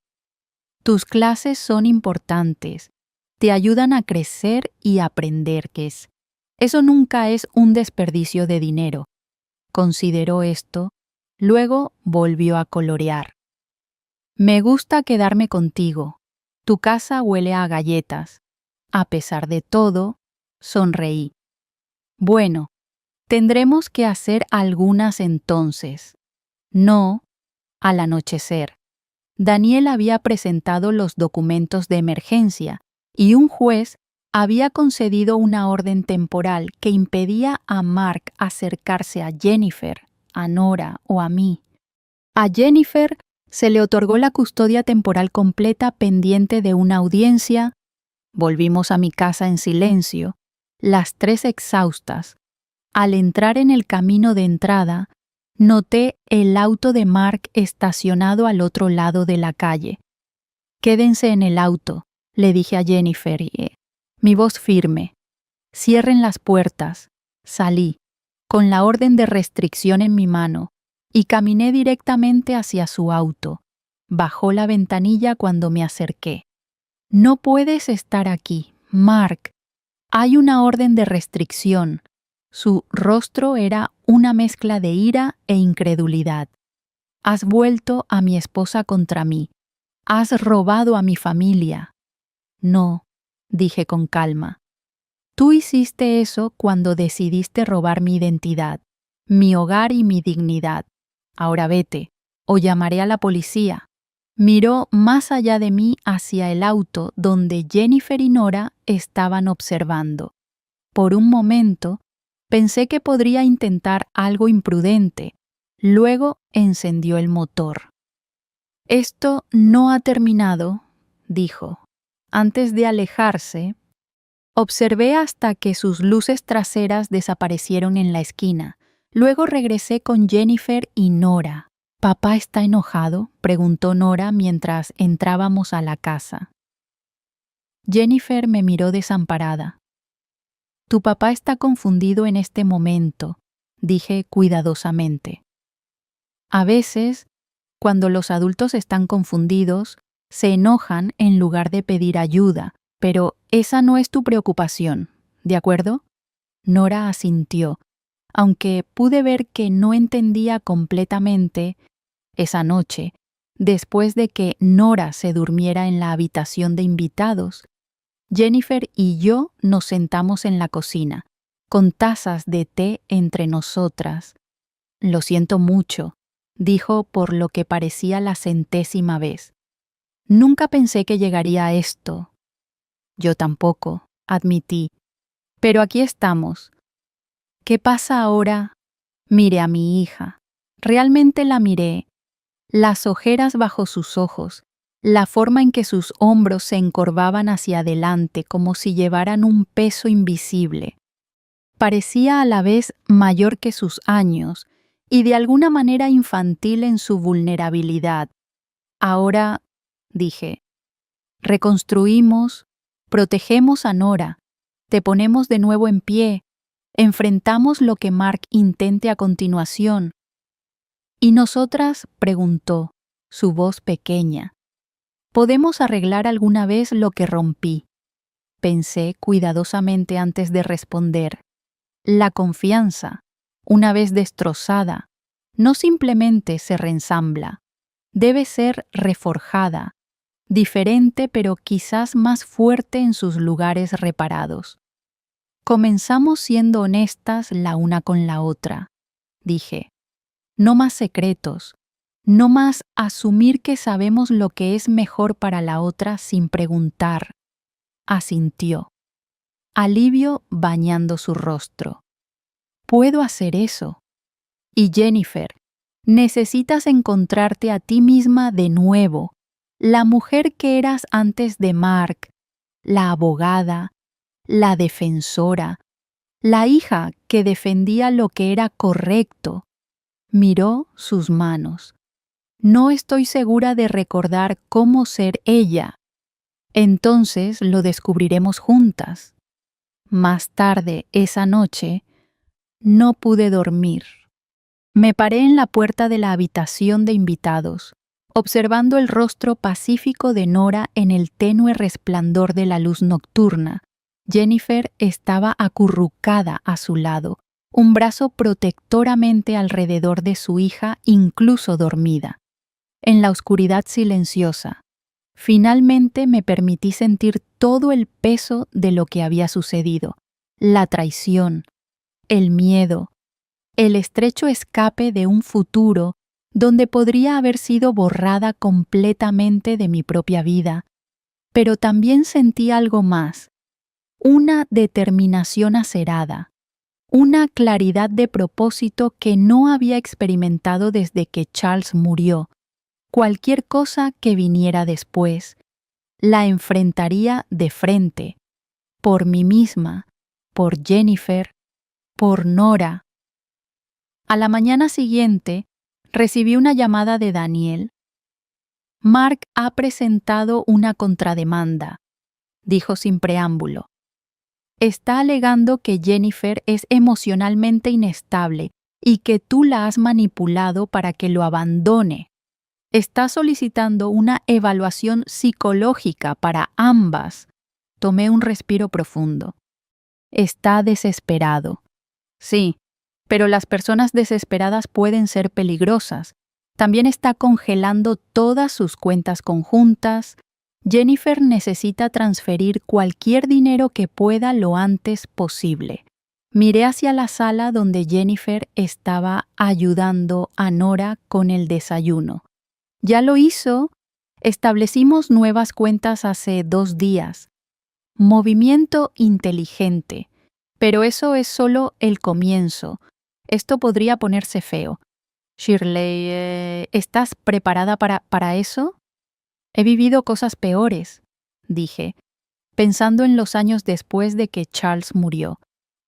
Tus clases son importantes. Te ayudan a crecer y aprender, Kes. Eso nunca es un desperdicio de dinero. Consideró esto. Luego volvió a colorear. Me gusta quedarme contigo. Tu casa huele a galletas. A pesar de todo, sonreí. Bueno, tendremos que hacer algunas entonces. No, al anochecer. Daniel había presentado los documentos de emergencia y un juez había concedido una orden temporal que impedía a Mark acercarse a Jennifer, a Nora o a mí. A Jennifer se le otorgó la custodia temporal completa pendiente de una audiencia. Volvimos a mi casa en silencio, las tres exhaustas. Al entrar en el camino de entrada, noté el auto de Mark estacionado al otro lado de la calle. Quédense en el auto, le dije a Jennifer, mi voz firme. Cierren las puertas. Salí, con la orden de restricción en mi mano, y caminé directamente hacia su auto. Bajó la ventanilla cuando me acerqué. No puedes estar aquí, Mark. Hay una orden de restricción. Su rostro era una mezcla de ira e incredulidad. Has vuelto a mi esposa contra mí. Has robado a mi familia. No, dije con calma. Tú hiciste eso cuando decidiste robar mi identidad, mi hogar y mi dignidad. Ahora vete, o llamaré a la policía. Miró más allá de mí hacia el auto donde Jennifer y Nora estaban observando. Por un momento, pensé que podría intentar algo imprudente. Luego encendió el motor. Esto no ha terminado, dijo. Antes de alejarse, observé hasta que sus luces traseras desaparecieron en la esquina. Luego regresé con Jennifer y Nora. ¿Papá está enojado?, preguntó Nora mientras entrábamos a la casa. Jennifer me miró desamparada. Tu papá está confundido en este momento, dije cuidadosamente. A veces, cuando los adultos están confundidos, se enojan en lugar de pedir ayuda, pero esa no es tu preocupación, ¿de acuerdo? Nora asintió, aunque pude ver que no entendía completamente. Esa noche, después de que Nora se durmiera en la habitación de invitados, Jennifer y yo nos sentamos en la cocina, con tazas de té entre nosotras. Lo siento mucho, dijo por lo que parecía la 100ª vez. Nunca pensé que llegaría a esto. Yo tampoco, admití. Pero aquí estamos. ¿Qué pasa ahora? Miré a mi hija. Realmente la miré. Las ojeras bajo sus ojos, la forma en que sus hombros se encorvaban hacia adelante como si llevaran un peso invisible. Parecía a la vez mayor que sus años y de alguna manera infantil en su vulnerabilidad. Ahora, dije, reconstruimos, protegemos a Nora, te ponemos de nuevo en pie, enfrentamos lo que Mark intente a continuación. ¿Y nosotras?, preguntó, su voz pequeña. ¿Podemos arreglar alguna vez lo que rompí? Pensé cuidadosamente antes de responder. La confianza, una vez destrozada, no simplemente se reensambla, debe ser reforjada, diferente pero quizás más fuerte en sus lugares reparados. Comenzamos siendo honestas la una con la otra, dije. No más secretos, no más asumir que sabemos lo que es mejor para la otra sin preguntar. Asintió. Alivio bañando su rostro. Puedo hacer eso. Y Jennifer, necesitas encontrarte a ti misma de nuevo, la mujer que eras antes de Mark, la abogada, la defensora, la hija que defendía lo que era correcto. Miró sus manos. No estoy segura de recordar cómo ser ella. Entonces lo descubriremos juntas. Más tarde esa noche, no pude dormir. Me paré en la puerta de la habitación de invitados, observando el rostro pacífico de Nora en el tenue resplandor de la luz nocturna. Jennifer estaba acurrucada a su lado, un brazo protectoramente alrededor de su hija, incluso dormida. En la oscuridad silenciosa, finalmente me permití sentir todo el peso de lo que había sucedido, la traición, el miedo, el estrecho escape de un futuro donde podría haber sido borrada completamente de mi propia vida. Pero también sentí algo más, una determinación acerada, una claridad de propósito que no había experimentado desde que Charles murió. Cualquier cosa que viniera después, la enfrentaría de frente, por mí misma, por Jennifer, por Nora. A la mañana siguiente, recibí una llamada de Daniel. Mark ha presentado una contrademanda, dijo sin preámbulo. Está alegando que Jennifer es emocionalmente inestable y que tú la has manipulado para que lo abandone. Está solicitando una evaluación psicológica para ambas. Tomé un respiro profundo. Está desesperado. Sí, pero las personas desesperadas pueden ser peligrosas. También está congelando todas sus cuentas conjuntas, Jennifer necesita transferir cualquier dinero que pueda lo antes posible. Miré hacia la sala donde Jennifer estaba ayudando a Nora con el desayuno. Ya lo hizo. Establecimos nuevas cuentas hace 2 días. Movimiento inteligente. Pero eso es solo el comienzo. Esto podría ponerse feo. Shirley, ¿estás preparada para eso? He vivido cosas peores, dije, pensando en los años después de que Charles murió.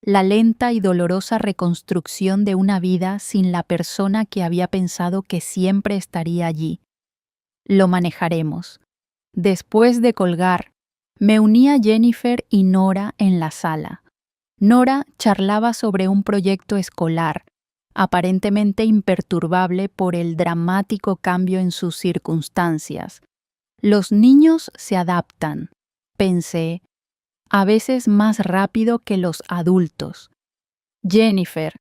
La lenta y dolorosa reconstrucción de una vida sin la persona que había pensado que siempre estaría allí. Lo manejaremos. Después de colgar, me uní a Jennifer y Nora en la sala. Nora charlaba sobre un proyecto escolar, aparentemente imperturbable por el dramático cambio en sus circunstancias. Los niños se adaptan, pensé, a veces más rápido que los adultos. Jennifer,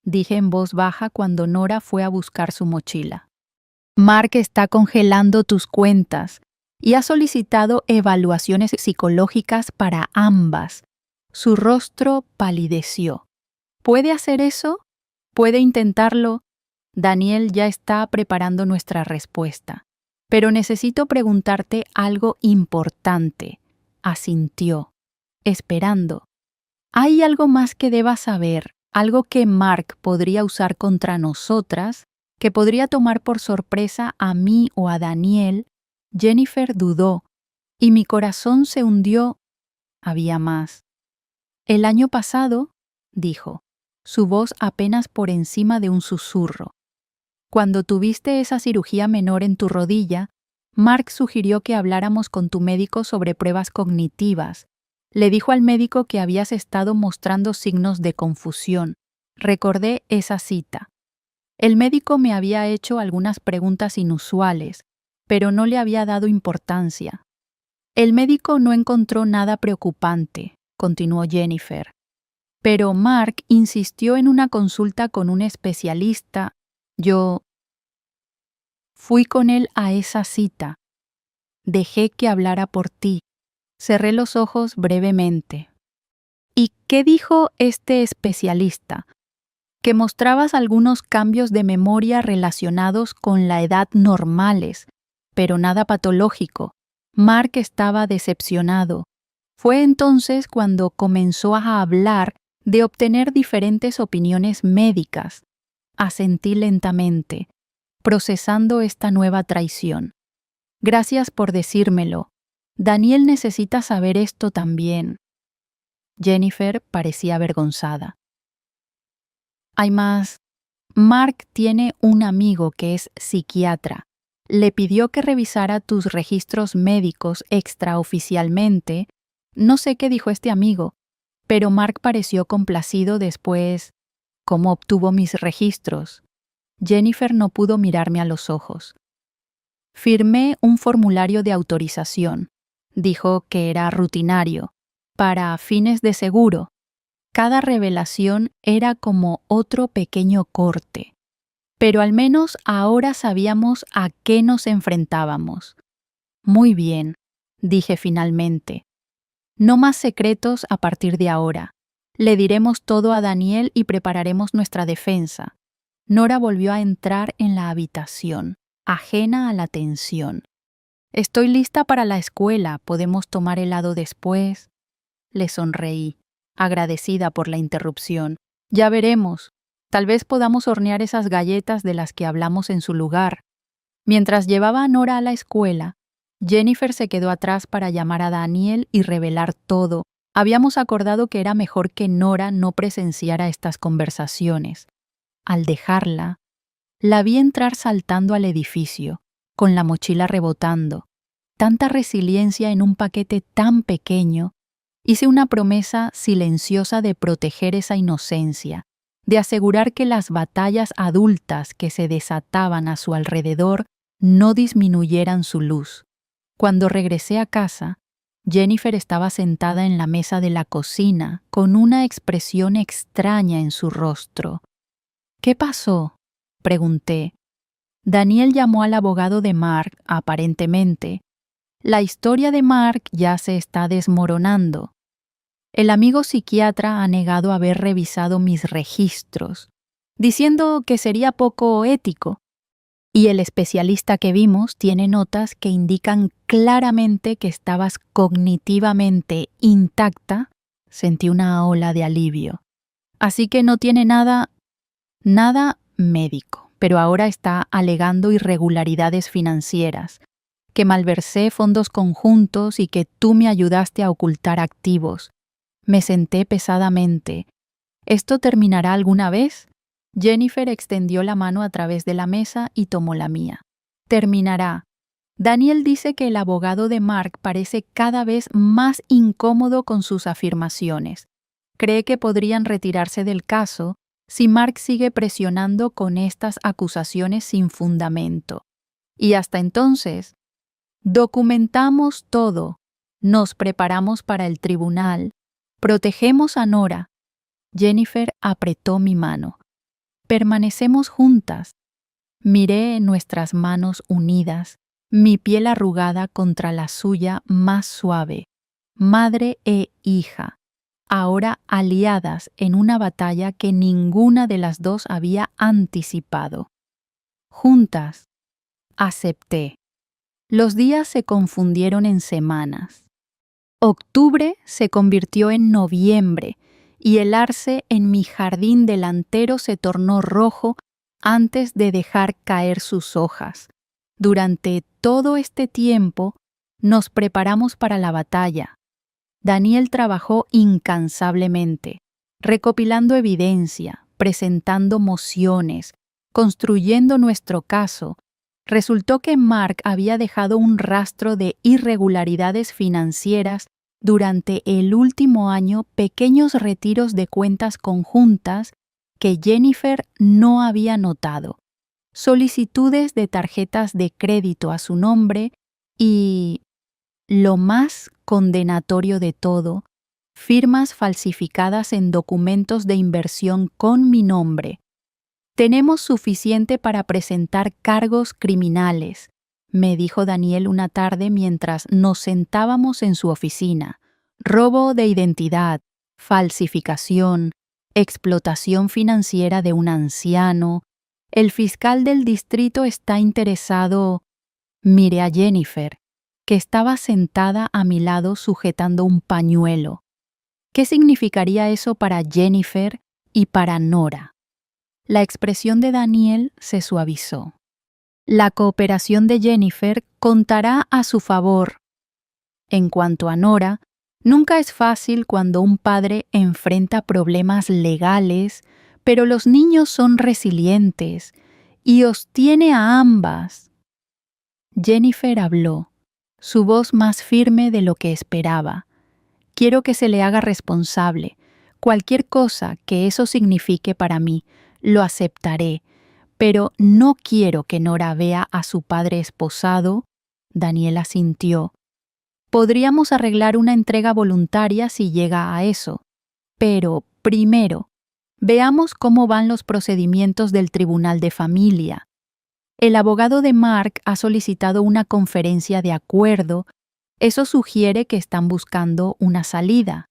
dije en voz baja cuando Nora fue a buscar su mochila. Mark está congelando tus cuentas y ha solicitado evaluaciones psicológicas para ambas. Su rostro palideció. ¿Puede hacer eso? ¿Puede intentarlo? Daniel ya está preparando nuestra respuesta. Pero necesito preguntarte algo importante. Asintió, esperando. ¿Hay algo más que debas saber? ¿Algo que Mark podría usar contra nosotras? ¿Que podría tomar por sorpresa a mí o a Daniel? Jennifer dudó, y mi corazón se hundió. Había más. El año pasado, dijo, su voz apenas por encima de un susurro. Cuando tuviste esa cirugía menor en tu rodilla, Mark sugirió que habláramos con tu médico sobre pruebas cognitivas. Le dijo al médico que habías estado mostrando signos de confusión. Recordé esa cita. El médico me había hecho algunas preguntas inusuales, pero no le había dado importancia. El médico no encontró nada preocupante, continuó Jennifer. Pero Mark insistió en una consulta con un especialista. Yo fui con él a esa cita. Dejé que hablara por ti. Cerré los ojos brevemente. ¿Y qué dijo este especialista? Que mostrabas algunos cambios de memoria relacionados con la edad normales, pero nada patológico. Mark estaba decepcionado. Fue entonces cuando comenzó a hablar de obtener diferentes opiniones médicas. Asentí lentamente, procesando esta nueva traición. Gracias por decírmelo. Daniel necesita saber esto también. Jennifer parecía avergonzada. Hay más. Mark tiene un amigo que es psiquiatra. Le pidió que revisara tus registros médicos extraoficialmente. No sé qué dijo este amigo, pero Mark pareció complacido después. ¿Cómo obtuvo mis registros? Jennifer no pudo mirarme a los ojos. Firmé un formulario de autorización. Dijo que era rutinario, para fines de seguro. Cada revelación era como otro pequeño corte. Pero al menos ahora sabíamos a qué nos enfrentábamos. Muy bien, dije finalmente. No más secretos a partir de ahora. Le diremos todo a Daniel y prepararemos nuestra defensa. Nora volvió a entrar en la habitación, ajena a la tensión. Estoy lista para la escuela, ¿podemos tomar helado después? Le sonreí, agradecida por la interrupción. Ya veremos. Tal vez podamos hornear esas galletas de las que hablamos en su lugar. Mientras llevaba a Nora a la escuela, Jennifer se quedó atrás para llamar a Daniel y revelar todo. Habíamos acordado que era mejor que Nora no presenciara estas conversaciones. Al dejarla, la vi entrar saltando al edificio, con la mochila rebotando. Tanta resiliencia en un paquete tan pequeño. Hice una promesa silenciosa de proteger esa inocencia, de asegurar que las batallas adultas que se desataban a su alrededor no disminuyeran su luz. Cuando regresé a casa, Jennifer estaba sentada en la mesa de la cocina con una expresión extraña en su rostro. ¿Qué pasó?, pregunté. Daniel llamó al abogado de Mark, aparentemente. La historia de Mark ya se está desmoronando. El amigo psiquiatra ha negado haber revisado mis registros, diciendo que sería poco ético. Y el especialista que vimos tiene notas que indican claramente que estabas cognitivamente intacta. Sentí una ola de alivio. Así que no tiene nada médico, pero ahora está alegando irregularidades financieras, que malversé fondos conjuntos y que tú me ayudaste a ocultar activos. Me senté pesadamente. ¿Esto terminará alguna vez? Jennifer extendió la mano a través de la mesa y tomó la mía. Terminará. Daniel dice que el abogado de Mark parece cada vez más incómodo con sus afirmaciones. Cree que podrían retirarse del caso si Mark sigue presionando con estas acusaciones sin fundamento. Y hasta entonces, documentamos todo, nos preparamos para el tribunal, protegemos a Nora. Jennifer apretó mi mano. Permanecemos juntas. Miré nuestras manos unidas, mi piel arrugada contra la suya más suave, madre e hija, ahora aliadas en una batalla que ninguna de las dos había anticipado. Juntas, acepté. Los días se confundieron en semanas. Octubre se convirtió en noviembre y el arce en mi jardín delantero se tornó rojo antes de dejar caer sus hojas. Durante todo este tiempo nos preparamos para la batalla. Daniel trabajó incansablemente, recopilando evidencia, presentando mociones, construyendo nuestro caso. Resultó que Mark había dejado un rastro de irregularidades financieras durante el último año, pequeños retiros de cuentas conjuntas que Jennifer no había notado, solicitudes de tarjetas de crédito a su nombre y, lo más condenatorio de todo, firmas falsificadas en documentos de inversión con mi nombre. Tenemos suficiente para presentar cargos criminales, me dijo Daniel una tarde mientras nos sentábamos en su oficina. Robo de identidad, falsificación, explotación financiera de un anciano. El fiscal del distrito está interesado. Miré a Jennifer, que estaba sentada a mi lado sujetando un pañuelo. ¿Qué significaría eso para Jennifer y para Nora? La expresión de Daniel se suavizó. La cooperación de Jennifer contará a su favor. En cuanto a Nora, nunca es fácil cuando un padre enfrenta problemas legales, pero los niños son resilientes y os tiene a ambas. Jennifer habló, su voz más firme de lo que esperaba. Quiero que se le haga responsable. Cualquier cosa que eso signifique para mí, lo aceptaré, pero no quiero que Nora vea a su padre esposado. Daniel asintió. Podríamos arreglar una entrega voluntaria si llega a eso, pero primero, veamos cómo van los procedimientos del Tribunal de Familia. El abogado de Mark ha solicitado una conferencia de acuerdo. Eso sugiere que están buscando una salida.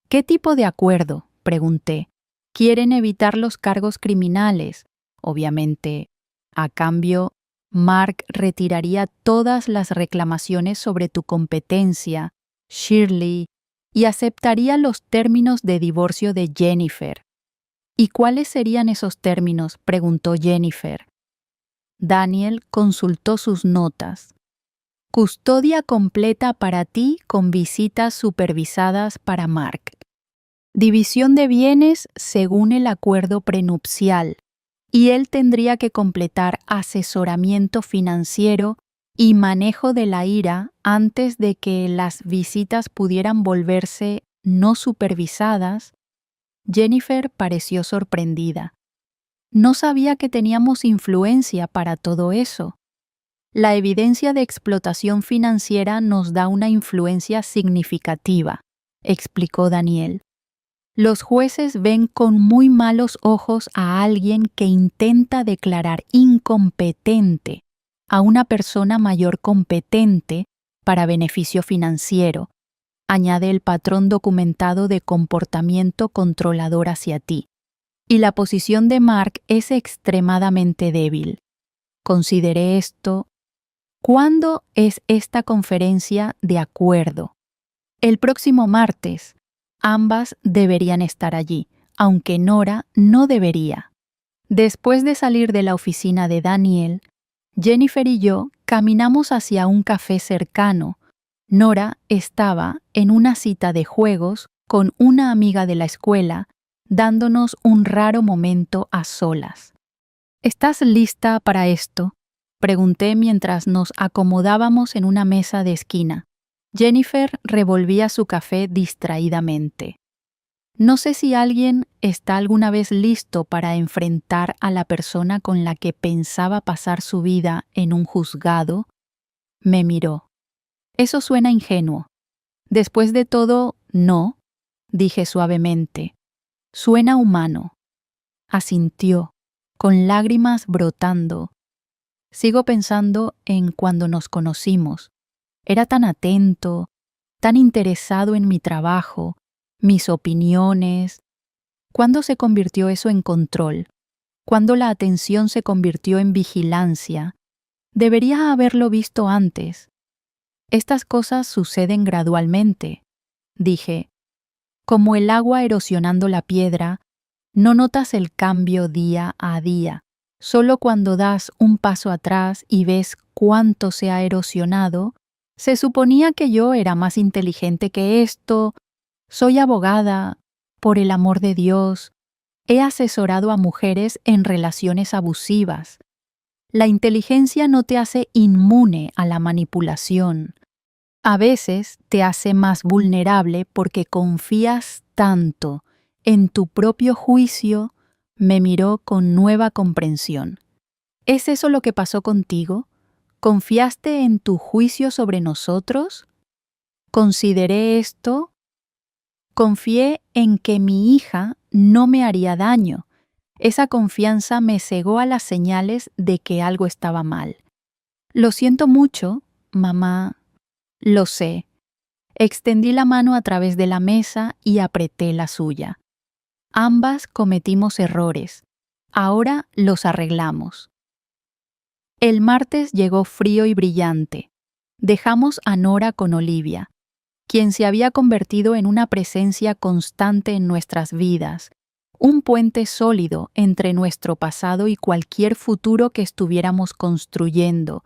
¿Qué tipo de acuerdo?, pregunté. Quieren evitar los cargos criminales. Obviamente, a cambio, Mark retiraría todas las reclamaciones sobre tu competencia, Shirley, y aceptaría los términos de divorcio de Jennifer. ¿Y cuáles serían esos términos?, preguntó Jennifer. Daniel consultó sus notas. Custodia completa para ti con visitas supervisadas para Mark. División de bienes según el acuerdo prenupcial, y él tendría que completar asesoramiento financiero y manejo de la ira antes de que las visitas pudieran volverse no supervisadas. Jennifer pareció sorprendida. No sabía que teníamos influencia para todo eso. La evidencia de explotación financiera nos da una influencia significativa, explicó Daniel. Los jueces ven con muy malos ojos a alguien que intenta declarar incompetente a una persona mayor competente para beneficio financiero, añade el patrón documentado de comportamiento controlador hacia ti. Y la posición de Mark es extremadamente débil. Consideré esto. ¿Cuándo es esta conferencia de acuerdo? El próximo martes. Ambas deberían estar allí, aunque Nora no debería. Después de salir de la oficina de Daniel, Jennifer y yo caminamos hacia un café cercano. Nora estaba en una cita de juegos con una amiga de la escuela, dándonos un raro momento a solas. ¿Estás lista para esto?, pregunté mientras nos acomodábamos en una mesa de esquina. Jennifer revolvía su café distraídamente. No sé si alguien está alguna vez listo para enfrentar a la persona con la que pensaba pasar su vida en un juzgado. Me miró. Eso suena ingenuo. Después de todo, no, dije suavemente. Suena humano. Asintió, con lágrimas brotando. Sigo pensando en cuando nos conocimos. Era tan atento, tan interesado en mi trabajo, mis opiniones. ¿Cuándo se convirtió eso en control? ¿Cuándo la atención se convirtió en vigilancia? Debería haberlo visto antes. Estas cosas suceden gradualmente, dije. Como el agua erosionando la piedra, no notas el cambio día a día. Solo cuando das un paso atrás y ves cuánto se ha erosionado. Se suponía que yo era más inteligente que esto. Soy abogada, por el amor de Dios. He asesorado a mujeres en relaciones abusivas. La inteligencia no te hace inmune a la manipulación. A veces te hace más vulnerable porque confías tanto en tu propio juicio. Me miró con nueva comprensión. ¿Es eso lo que pasó contigo? ¿Confiaste en tu juicio sobre nosotros? Consideré esto. Confié en que mi hija no me haría daño. Esa confianza me cegó a las señales de que algo estaba mal. Lo siento mucho, mamá. Lo sé. Extendí la mano a través de la mesa y apreté la suya. Ambas cometimos errores. Ahora los arreglamos. El martes llegó frío y brillante. Dejamos a Nora con Olivia, quien se había convertido en una presencia constante en nuestras vidas, un puente sólido entre nuestro pasado y cualquier futuro que estuviéramos construyendo.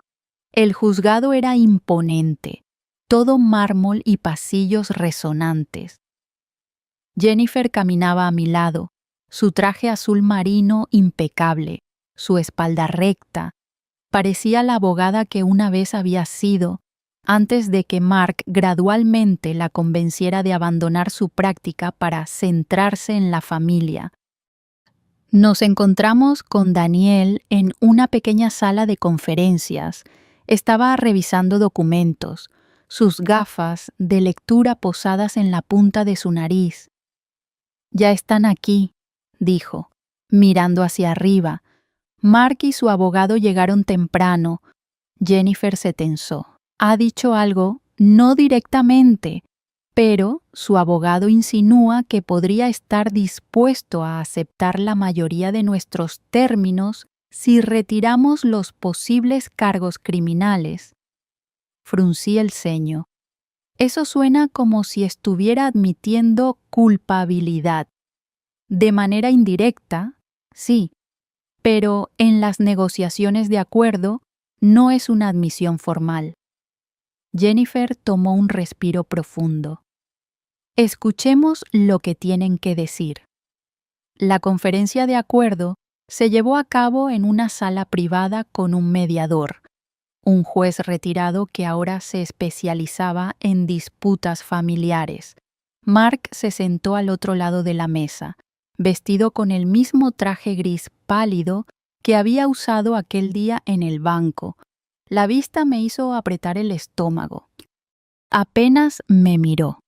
El juzgado era imponente, todo mármol y pasillos resonantes. Jennifer caminaba a mi lado, su traje azul marino impecable, su espalda recta. Parecía la abogada que una vez había sido, antes de que Mark gradualmente la convenciera de abandonar su práctica para centrarse en la familia. Nos encontramos con Daniel en una pequeña sala de conferencias. Estaba revisando documentos, sus gafas de lectura posadas en la punta de su nariz. Ya están aquí, dijo, mirando hacia arriba. Mark y su abogado llegaron temprano. Jennifer se tensó. Ha dicho algo, no directamente, pero su abogado insinúa que podría estar dispuesto a aceptar la mayoría de nuestros términos si retiramos los posibles cargos criminales. Fruncí el ceño. Eso suena como si estuviera admitiendo culpabilidad. De manera indirecta, sí, pero en las negociaciones de acuerdo no es una admisión formal. Jennifer tomó un respiro profundo. Escuchemos lo que tienen que decir. La conferencia de acuerdo se llevó a cabo en una sala privada con un mediador, un juez retirado que ahora se especializaba en disputas familiares. Mark se sentó al otro lado de la mesa, vestido con el mismo traje gris pálido que había usado aquel día en el banco. La vista me hizo apretar el estómago. Apenas me miró.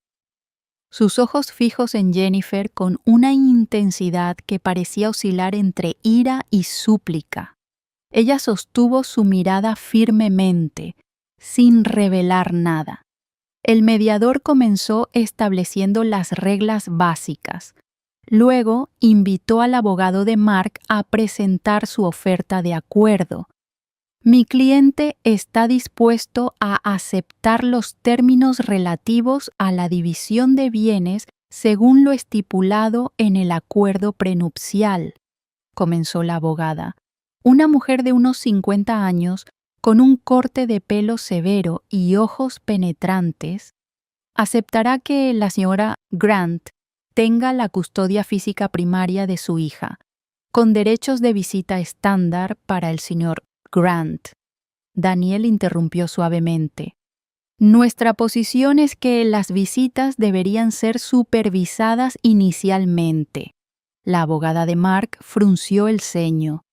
Sus ojos fijos en Jennifer con una intensidad que parecía oscilar entre ira y súplica. Ella sostuvo su mirada firmemente, sin revelar nada. El mediador comenzó estableciendo las reglas básicas. Luego invitó al abogado de Mark a presentar su oferta de acuerdo. Mi cliente está dispuesto a aceptar los términos relativos a la división de bienes según lo estipulado en el acuerdo prenupcial, comenzó la abogada. Una mujer de unos 50 años, con un corte de pelo severo y ojos penetrantes, aceptará que la señora Grant tenga la custodia física primaria de su hija, con derechos de visita estándar para el señor Grant. Daniel interrumpió suavemente. Nuestra posición es que las visitas deberían ser supervisadas inicialmente. La abogada de Mark frunció el ceño.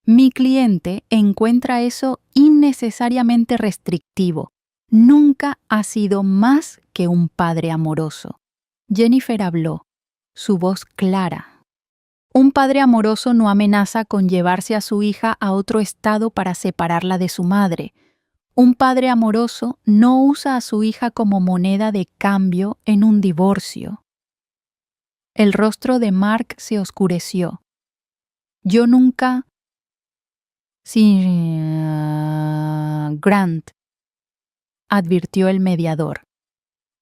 Mi cliente encuentra eso innecesariamente restrictivo. Nunca ha sido más que un padre amoroso. Jennifer habló, su voz clara. Un padre amoroso no amenaza con llevarse a su hija a otro estado para separarla de su madre. Un padre amoroso no usa a su hija como moneda de cambio en un divorcio. El rostro de Mark se oscureció. Yo nunca... Sí, Grant, advirtió el mediador.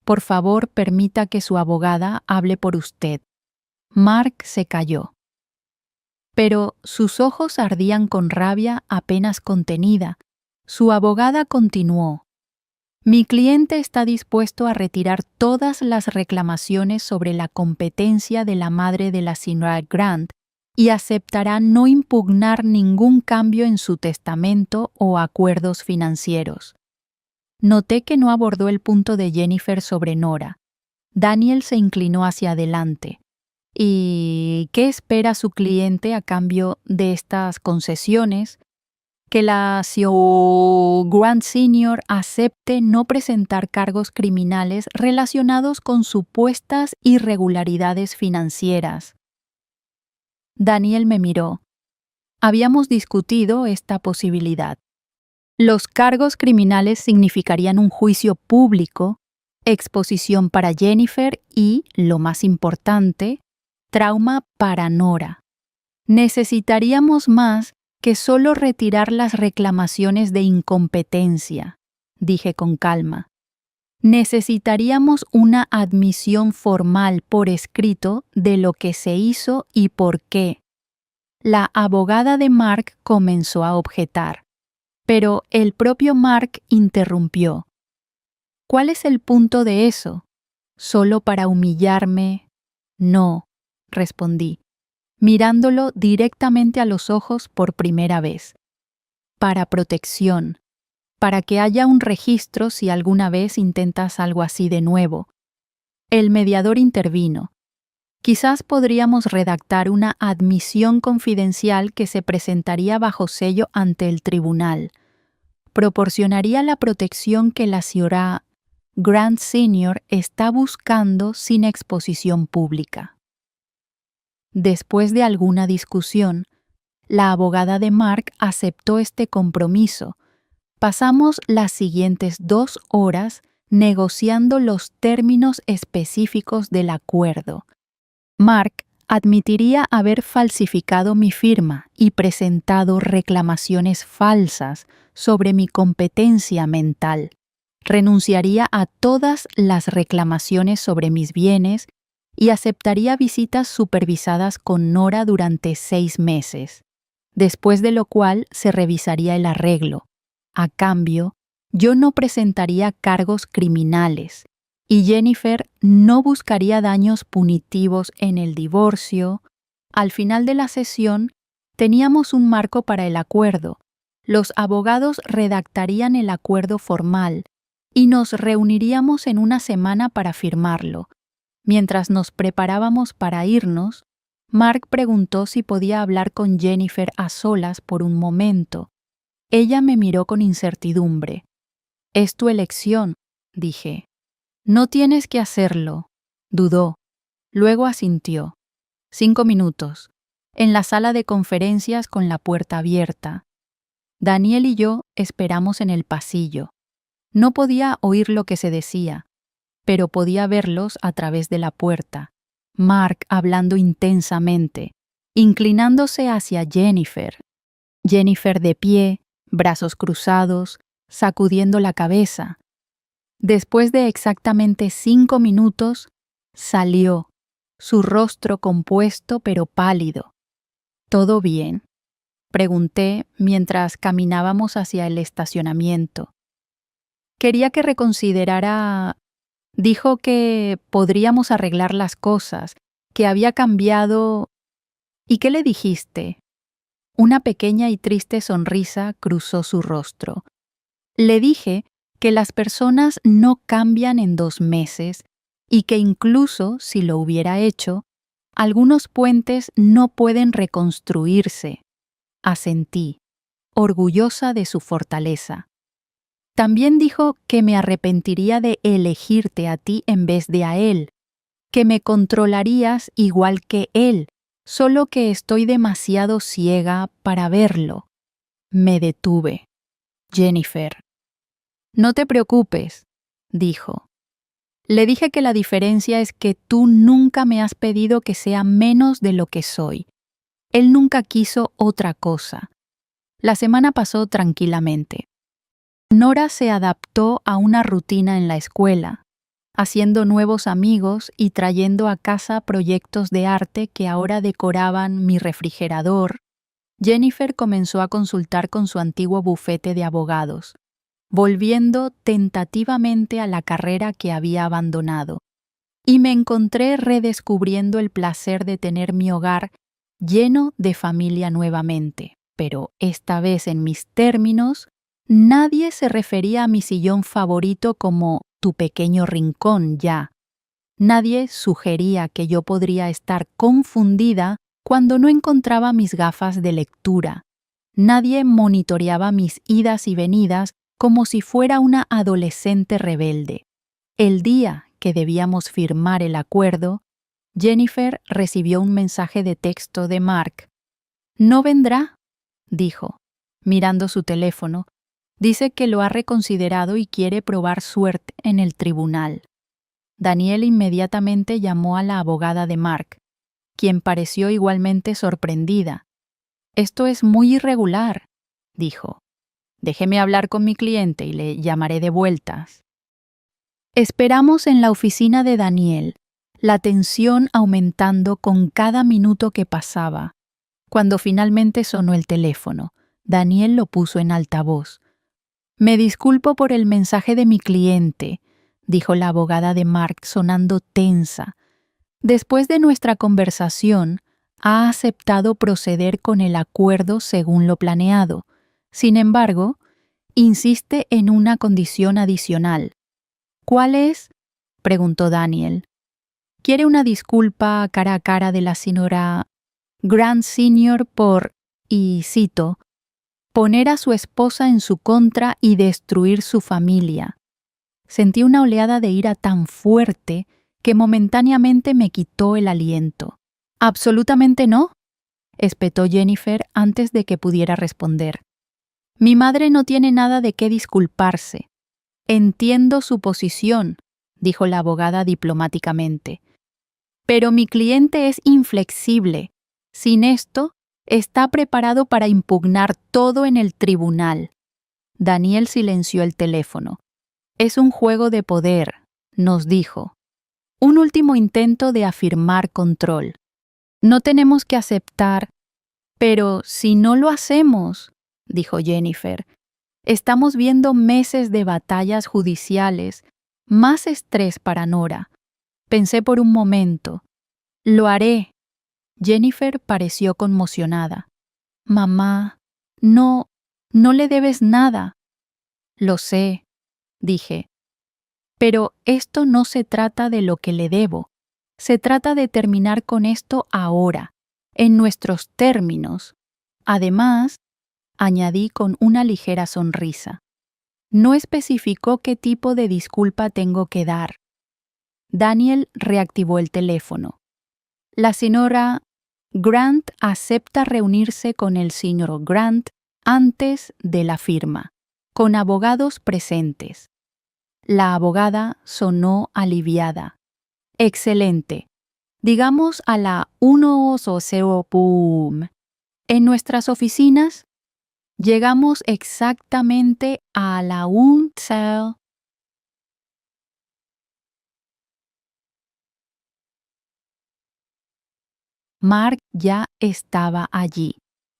Por favor, permita que su abogada hable por usted. Mark se calló. Pero sus ojos ardían con rabia apenas contenida. Su abogada continuó. Mi cliente está dispuesto a retirar todas las reclamaciones sobre la competencia de la madre de la señora Grant y aceptará no impugnar ningún cambio en su testamento o acuerdos financieros. Noté que no abordó el punto de Jennifer sobre Nora. Daniel se inclinó hacia adelante. ¿Y qué espera su cliente a cambio de estas concesiones? Que la CEO Grant Sr. acepte no presentar cargos criminales relacionados con supuestas irregularidades financieras. Daniel me miró. Habíamos discutido esta posibilidad. Los cargos criminales significarían un juicio público, exposición para Jennifer y, lo más importante, trauma para Nora. Necesitaríamos más que solo retirar las reclamaciones de incompetencia, dije con calma. Necesitaríamos una admisión formal por escrito de lo que se hizo y por qué. La abogada de Mark comenzó a objetar, pero el propio Mark interrumpió. ¿Cuál es el punto de eso? ¿Solo para humillarme? No, respondí, mirándolo directamente a los ojos por primera vez. Para protección, para que haya un registro si alguna vez intentas algo así de nuevo. El mediador intervino. Quizás podríamos redactar una admisión confidencial que se presentaría bajo sello ante el tribunal. Proporcionaría la protección que la señora Grant Sr. está buscando sin exposición pública. Después de alguna discusión, la abogada de Mark aceptó este compromiso. Pasamos las siguientes 2 horas negociando los términos específicos del acuerdo. Mark admitiría haber falsificado mi firma y presentado reclamaciones falsas sobre mi competencia mental. Renunciaría a todas las reclamaciones sobre mis bienes y aceptaría visitas supervisadas con Nora durante 6 meses, después de lo cual se revisaría el arreglo. A cambio, yo no presentaría cargos criminales y Jennifer no buscaría daños punitivos en el divorcio. Al final de la sesión, teníamos un marco para el acuerdo. Los abogados redactarían el acuerdo formal y nos reuniríamos en una semana para firmarlo. Mientras nos preparábamos para irnos, Mark preguntó si podía hablar con Jennifer a solas por un momento. Ella me miró con incertidumbre. «Es tu elección», dije. «No tienes que hacerlo», dudó. Luego asintió. 5 minutos. En la sala de conferencias con la puerta abierta. Daniel y yo esperamos en el pasillo. No podía oír lo que se decía, pero podía verlos a través de la puerta. Mark hablando intensamente, inclinándose hacia Jennifer. Jennifer de pie, brazos cruzados, sacudiendo la cabeza. Después de exactamente 5 minutos, salió, su rostro compuesto pero pálido. ¿Todo bien?, pregunté mientras caminábamos hacia el estacionamiento. Quería que reconsiderara. Dijo que podríamos arreglar las cosas, que había cambiado. ¿Y qué le dijiste? Una pequeña y triste sonrisa cruzó su rostro. Le dije que las personas no cambian en 2 meses y que incluso si lo hubiera hecho, algunos puentes no pueden reconstruirse. Asentí, orgullosa de su fortaleza. También dijo que me arrepentiría de elegirte a ti en vez de a él, que me controlarías igual que él, solo que estoy demasiado ciega para verlo. Me detuve. Jennifer. No te preocupes, dijo. Le dije que la diferencia es que tú nunca me has pedido que sea menos de lo que soy. Él nunca quiso otra cosa. La semana pasó tranquilamente. Nora se adaptó a una rutina en la escuela, haciendo nuevos amigos y trayendo a casa proyectos de arte que ahora decoraban mi refrigerador. Jennifer comenzó a consultar con su antiguo bufete de abogados, volviendo tentativamente a la carrera que había abandonado, y me encontré redescubriendo el placer de tener mi hogar lleno de familia nuevamente, pero esta vez en mis términos. Nadie se refería a mi sillón favorito como tu pequeño rincón ya. Nadie sugería que yo podría estar confundida cuando no encontraba mis gafas de lectura. Nadie monitoreaba mis idas y venidas como si fuera una adolescente rebelde. El día que debíamos firmar el acuerdo, Jennifer recibió un mensaje de texto de Mark. «¿No vendrá?», dijo, mirando su teléfono. Dice que lo ha reconsiderado y quiere probar suerte en el tribunal. Daniel inmediatamente llamó a la abogada de Mark, quien pareció igualmente sorprendida. «Esto es muy irregular», dijo. «Déjeme hablar con mi cliente y le llamaré de vueltas». Esperamos en la oficina de Daniel, la tensión aumentando con cada minuto que pasaba. Cuando finalmente sonó el teléfono, Daniel lo puso en altavoz. «Me disculpo por el mensaje de mi cliente», dijo la abogada de Mark sonando tensa. «Después de nuestra conversación, ha aceptado proceder con el acuerdo según lo planeado. Sin embargo, insiste en una condición adicional». «¿Cuál es?», preguntó Daniel. «Quiere una disculpa cara a cara de la señora Grant Sr. por, y cito, poner a su esposa en su contra y destruir su familia». Sentí una oleada de ira tan fuerte que momentáneamente me quitó el aliento. «Absolutamente no», espetó Jennifer antes de que pudiera responder. «Mi madre no tiene nada de qué disculparse». «Entiendo su posición», dijo la abogada diplomáticamente. «Pero mi cliente es inflexible. Sin esto, está preparado para impugnar todo en el tribunal». Daniel silenció el teléfono. «Es un juego de poder», nos dijo. «Un último intento de afirmar control. No tenemos que aceptar». «Pero si no lo hacemos», dijo Jennifer, «estamos viendo meses de batallas judiciales, más estrés para Nora». Pensé por un momento. «Lo haré». Jennifer pareció conmocionada. «Mamá, no le debes nada». «Lo sé», dije. «Pero esto no se trata de lo que le debo. Se trata de terminar con esto ahora, en nuestros términos. Además», añadí con una ligera sonrisa, «no especificó qué tipo de disculpa tengo que dar». Daniel reactivó el teléfono. «La señora Grant acepta reunirse con el señor Grant antes de la firma, con abogados presentes». La abogada sonó aliviada. Excelente. Digamos a la 1:00 p.m. En nuestras oficinas llegamos exactamente a la 1:00. Mark ya estaba allí,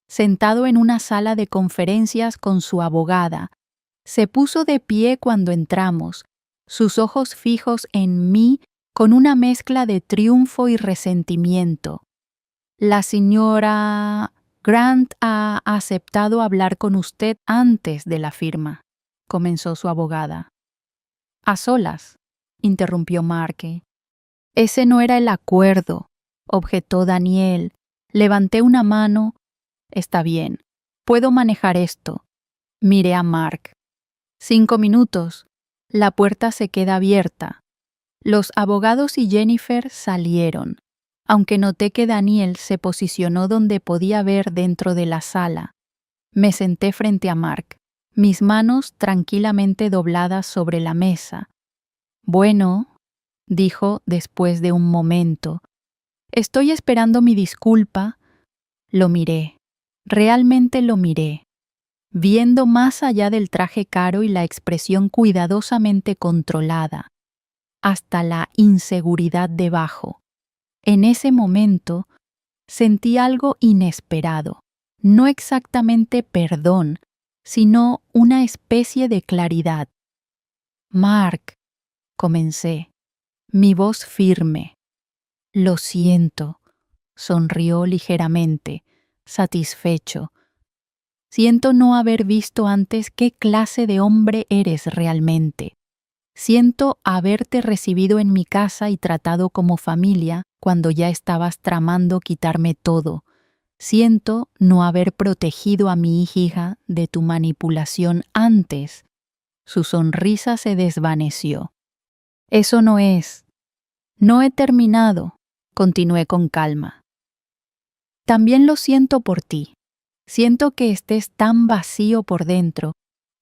sentado en una sala de conferencias con su abogada. Se puso de pie cuando entramos, sus ojos fijos en mí con una mezcla de triunfo y resentimiento. La señora Grant ha aceptado hablar con usted antes de la firma, comenzó su abogada. A solas, interrumpió Mark. Ese no era el acuerdo, objetó Daniel. Levanté una mano. Está bien, puedo manejar esto. Miré a Mark. 5 minutos. La puerta se queda abierta. Los abogados y Jennifer salieron, aunque noté que Daniel se posicionó donde podía ver dentro de la sala. Me senté frente a Mark, mis manos tranquilamente dobladas sobre la mesa. Bueno, dijo después de un momento. Estoy esperando mi disculpa. Lo miré. Realmente lo miré. Viendo más allá del traje caro y la expresión cuidadosamente controlada, hasta la inseguridad debajo. En ese momento, sentí algo inesperado, no exactamente perdón, sino una especie de claridad. Mark, comencé, mi voz firme. Lo siento, sonrió ligeramente, satisfecho. Siento no haber visto antes qué clase de hombre eres realmente. Siento haberte recibido en mi casa y tratado como familia cuando ya estabas tramando quitarme todo. Siento no haber protegido a mi hija de tu manipulación antes. Su sonrisa se desvaneció. Eso no es. No he terminado, continué con calma. También lo siento por ti. Siento que estés tan vacío por dentro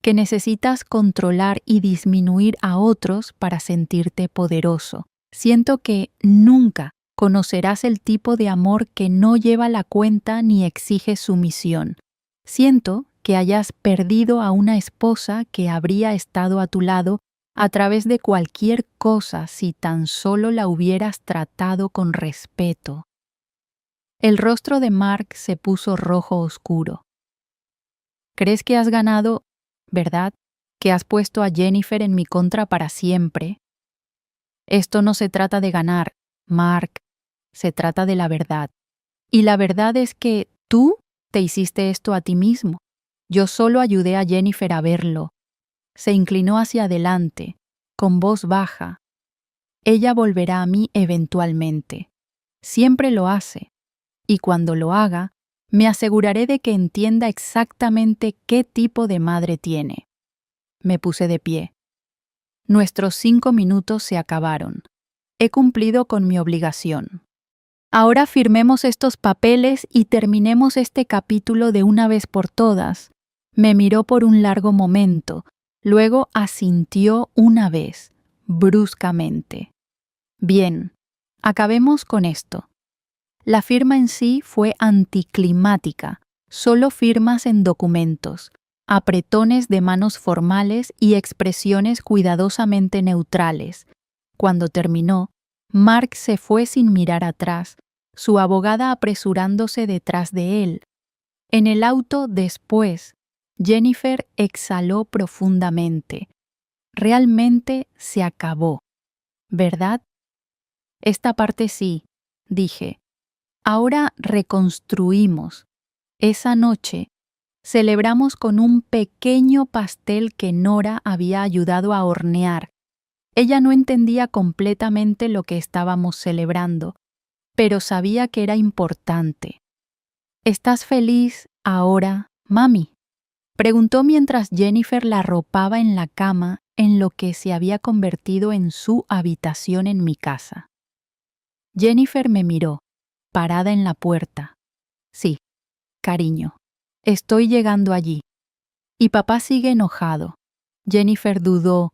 que necesitas controlar y disminuir a otros para sentirte poderoso. Siento que nunca conocerás el tipo de amor que no lleva la cuenta ni exige sumisión. Siento que hayas perdido a una esposa que habría estado a tu lado a través de cualquier cosa si tan solo la hubieras tratado con respeto. El rostro de Mark se puso rojo oscuro. ¿Crees que has ganado, verdad? ¿Que has puesto a Jennifer en mi contra para siempre? Esto no se trata de ganar, Mark. Se trata de la verdad. Y la verdad es que tú te hiciste esto a ti mismo. Yo solo ayudé a Jennifer a verlo. Se inclinó hacia adelante, con voz baja. Ella volverá a mí eventualmente. Siempre lo hace. Y cuando lo haga, me aseguraré de que entienda exactamente qué tipo de madre tiene. Me puse de pie. Nuestros 5 minutos se acabaron. He cumplido con mi obligación. Ahora firmemos estos papeles y terminemos este capítulo de una vez por todas. Me miró por un largo momento, luego asintió una vez, bruscamente. Bien, acabemos con esto. La firma en sí fue anticlimática, solo firmas en documentos, apretones de manos formales y expresiones cuidadosamente neutrales. Cuando terminó, Mark se fue sin mirar atrás, su abogada apresurándose detrás de él. En el auto después, Jennifer exhaló profundamente. Realmente se acabó, ¿verdad? Esta parte sí, dije. Ahora reconstruimos. Esa noche, celebramos con un pequeño pastel que Nora había ayudado a hornear. Ella no entendía completamente lo que estábamos celebrando, pero sabía que era importante. ¿Estás feliz ahora, mami?, preguntó mientras Jennifer la arropaba en la cama en lo que se había convertido en su habitación en mi casa. Jennifer me miró, parada en la puerta. Sí, cariño, estoy llegando allí. Y papá sigue enojado. Jennifer dudó.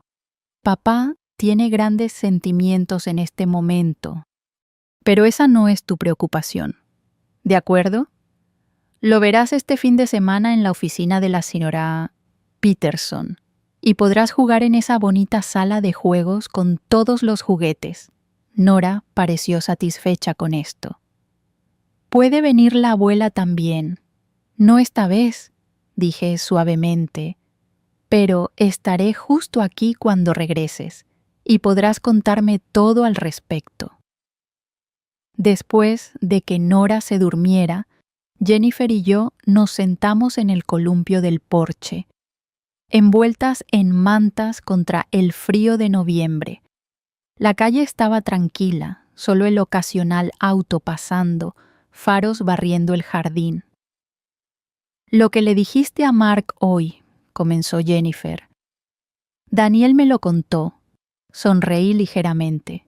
Papá tiene grandes sentimientos en este momento, pero esa no es tu preocupación. ¿De acuerdo? Lo verás este fin de semana en la oficina de la señora Peterson y podrás jugar en esa bonita sala de juegos con todos los juguetes. Nora pareció satisfecha con esto. Puede venir la abuela también. No esta vez, dije suavemente, pero estaré justo aquí cuando regreses y podrás contarme todo al respecto. Después de que Nora se durmiera, Jennifer y yo nos sentamos en el columpio del porche, envueltas en mantas contra el frío de noviembre. La calle estaba tranquila, solo el ocasional auto pasando, faros barriendo el jardín. Lo que le dijiste a Mark hoy, comenzó Jennifer. Daniel me lo contó. Sonreí ligeramente.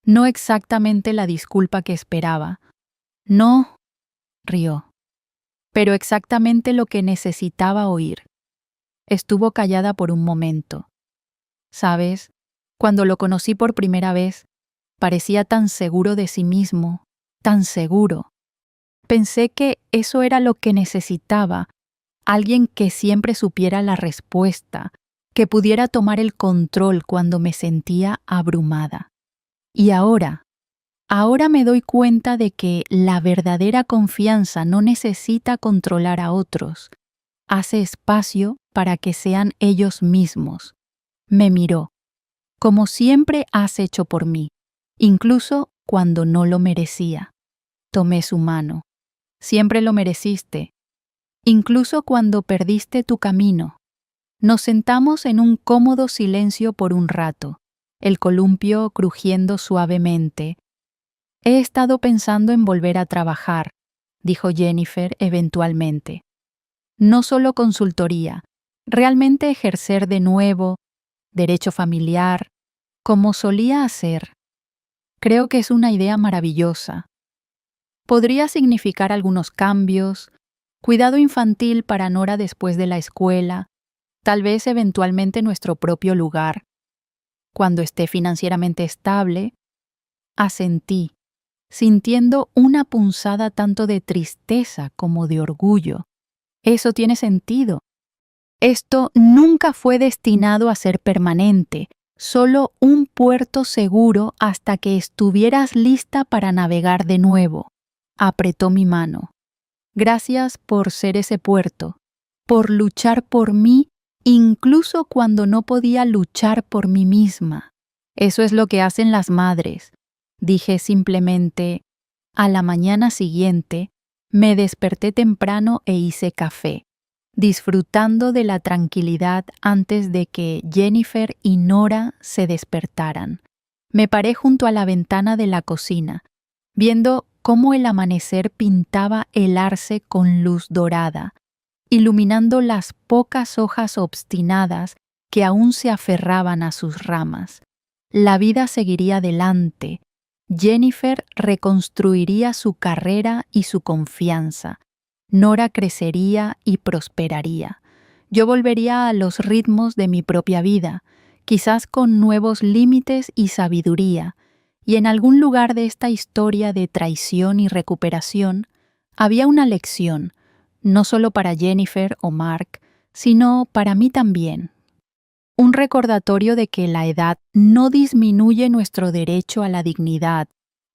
No exactamente la disculpa que esperaba. No, rió, pero exactamente lo que necesitaba oír. Estuvo callada por un momento. ¿Sabes? Cuando lo conocí por primera vez, parecía tan seguro de sí mismo, tan seguro. Pensé que eso era lo que necesitaba, alguien que siempre supiera la respuesta, que pudiera tomar el control cuando me sentía abrumada. Y ahora me doy cuenta de que la verdadera confianza no necesita controlar a otros. Hace espacio para que sean ellos mismos. Me miró, como siempre has hecho por mí, incluso cuando no lo merecía. Tomé su mano. Siempre lo mereciste, incluso cuando perdiste tu camino. Nos sentamos en un cómodo silencio por un rato, el columpio crujiendo suavemente. He estado pensando en volver a trabajar, dijo Jennifer eventualmente. No solo consultoría, realmente ejercer de nuevo, derecho familiar, como solía hacer. Creo que es una idea maravillosa. Podría significar algunos cambios, cuidado infantil para Nora después de la escuela, tal vez eventualmente nuestro propio lugar. Cuando esté financieramente estable, asentí, sintiendo una punzada tanto de tristeza como de orgullo. Eso tiene sentido. Esto nunca fue destinado a ser permanente, solo un puerto seguro hasta que estuvieras lista para navegar de nuevo. Apretó mi mano. Gracias por ser ese puerto, por luchar por mí incluso cuando no podía luchar por mí misma. Eso es lo que hacen las madres. Dije simplemente. A la mañana siguiente, me desperté temprano e hice café, disfrutando de la tranquilidad antes de que Jennifer y Nora se despertaran. Me paré junto a la ventana de la cocina, viendo cómo el amanecer pintaba el arce con luz dorada, iluminando las pocas hojas obstinadas que aún se aferraban a sus ramas. La vida seguiría adelante. Jennifer reconstruiría su carrera y su confianza. Nora crecería y prosperaría. Yo volvería a los ritmos de mi propia vida, quizás con nuevos límites y sabiduría, y en algún lugar de esta historia de traición y recuperación había una lección, no solo para Jennifer o Mark, sino para mí también. Un recordatorio de que la edad no disminuye nuestro derecho a la dignidad,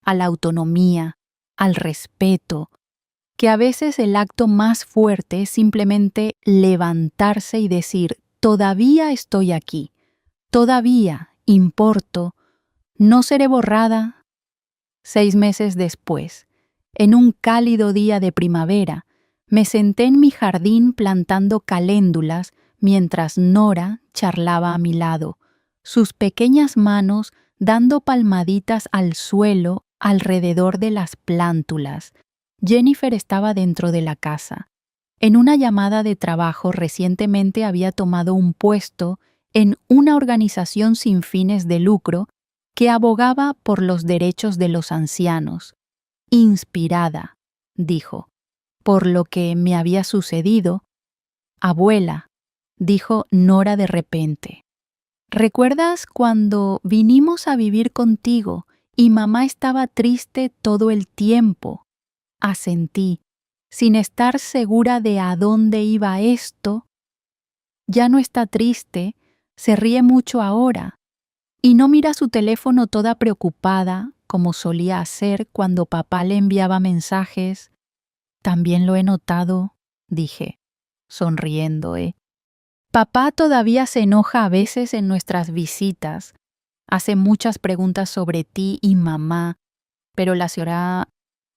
a la autonomía, al respeto, que a veces el acto más fuerte es simplemente levantarse y decir, todavía estoy aquí, todavía importo, no seré borrada. 6 meses después, en un cálido día de primavera, me senté en mi jardín plantando caléndulas mientras Nora charlaba a mi lado, sus pequeñas manos dando palmaditas al suelo alrededor de las plántulas. Jennifer estaba dentro de la casa. En una llamada de trabajo recientemente había tomado un puesto en una organización sin fines de lucro que abogaba por los derechos de los ancianos. Inspirada, dijo, por lo que me había sucedido. Abuela, dijo Nora de repente. ¿Recuerdas cuando vinimos a vivir contigo y mamá estaba triste todo el tiempo? Asentí, sin estar segura de a dónde iba esto. Ya no está triste, se ríe mucho ahora y no mira su teléfono toda preocupada como solía hacer cuando papá le enviaba mensajes. También lo he notado, dije, sonriendo. Papá todavía se enoja a veces en nuestras visitas. Hace muchas preguntas sobre ti y mamá, pero la señora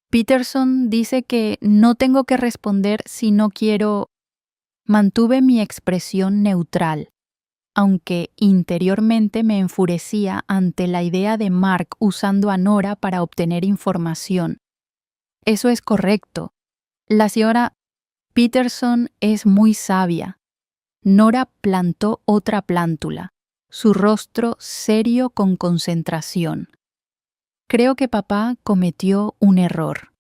Peterson dice que no tengo que responder si no quiero. Mantuve mi expresión neutral, aunque interiormente me enfurecía ante la idea de Mark usando a Nora para obtener información. Eso es correcto. La señora Peterson es muy sabia. Nora plantó otra plántula, su rostro serio con concentración. Creo que papá cometió un error.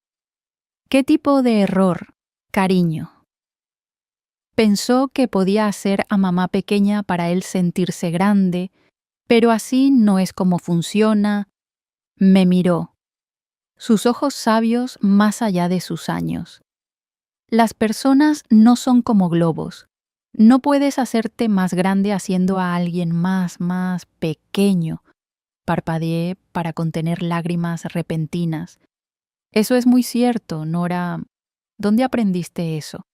¿Qué tipo de error, cariño? Pensó que podía hacer a mamá pequeña para él sentirse grande, pero así no es como funciona. Me miró, sus ojos sabios más allá de sus años. Las personas no son como globos. No puedes hacerte más grande haciendo a alguien más pequeño. Parpadeé para contener lágrimas repentinas. Eso es muy cierto, Nora. ¿Dónde aprendiste eso?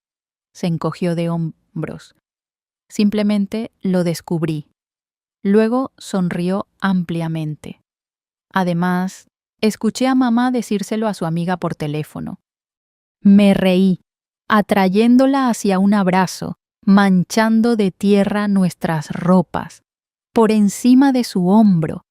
Se encogió de hombros. Simplemente lo descubrí. Luego sonrió ampliamente. Además, escuché a mamá decírselo a su amiga por teléfono. Me reí, atrayéndola hacia un abrazo, manchando de tierra nuestras ropas. Por encima de su hombro,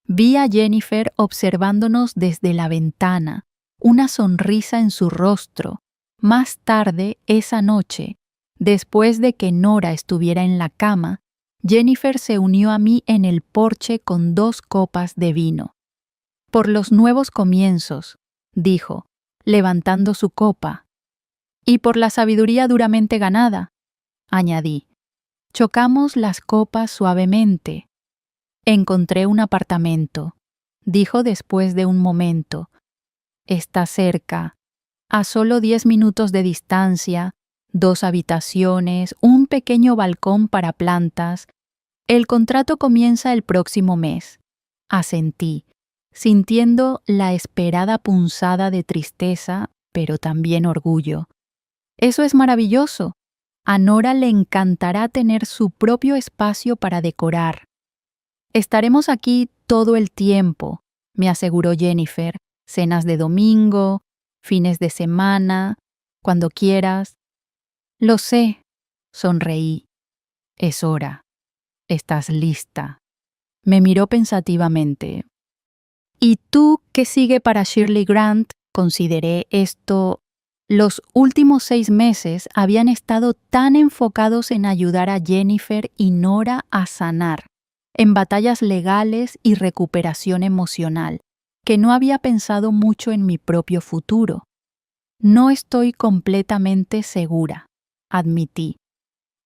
vi a Jennifer observándonos desde la ventana, una sonrisa en su rostro. Más tarde, esa noche, después de que Nora estuviera en la cama, Jennifer se unió a mí en el porche con 2 copas de vino. Por los nuevos comienzos, dijo, levantando su copa. Y por la sabiduría duramente ganada, añadí. Chocamos las copas suavemente. Encontré un apartamento, dijo después de un momento. Está cerca, a solo 10 minutos de distancia, 2 habitaciones, un pequeño balcón para plantas. El contrato comienza el próximo mes. Asentí, sintiendo la esperada punzada de tristeza, pero también orgullo. Eso es maravilloso. A Nora le encantará tener su propio espacio para decorar. Estaremos aquí todo el tiempo, me aseguró Jennifer. Cenas de domingo, fines de semana, cuando quieras. Lo sé, sonreí. Es hora. ¿Estás lista? Me miró pensativamente. ¿Y tú qué sigue para Shirley Grant? Consideré esto. Los últimos 6 meses habían estado tan enfocados en ayudar a Jennifer y Nora a sanar, en batallas legales y recuperación emocional, que no había pensado mucho en mi propio futuro. No estoy completamente segura, admití,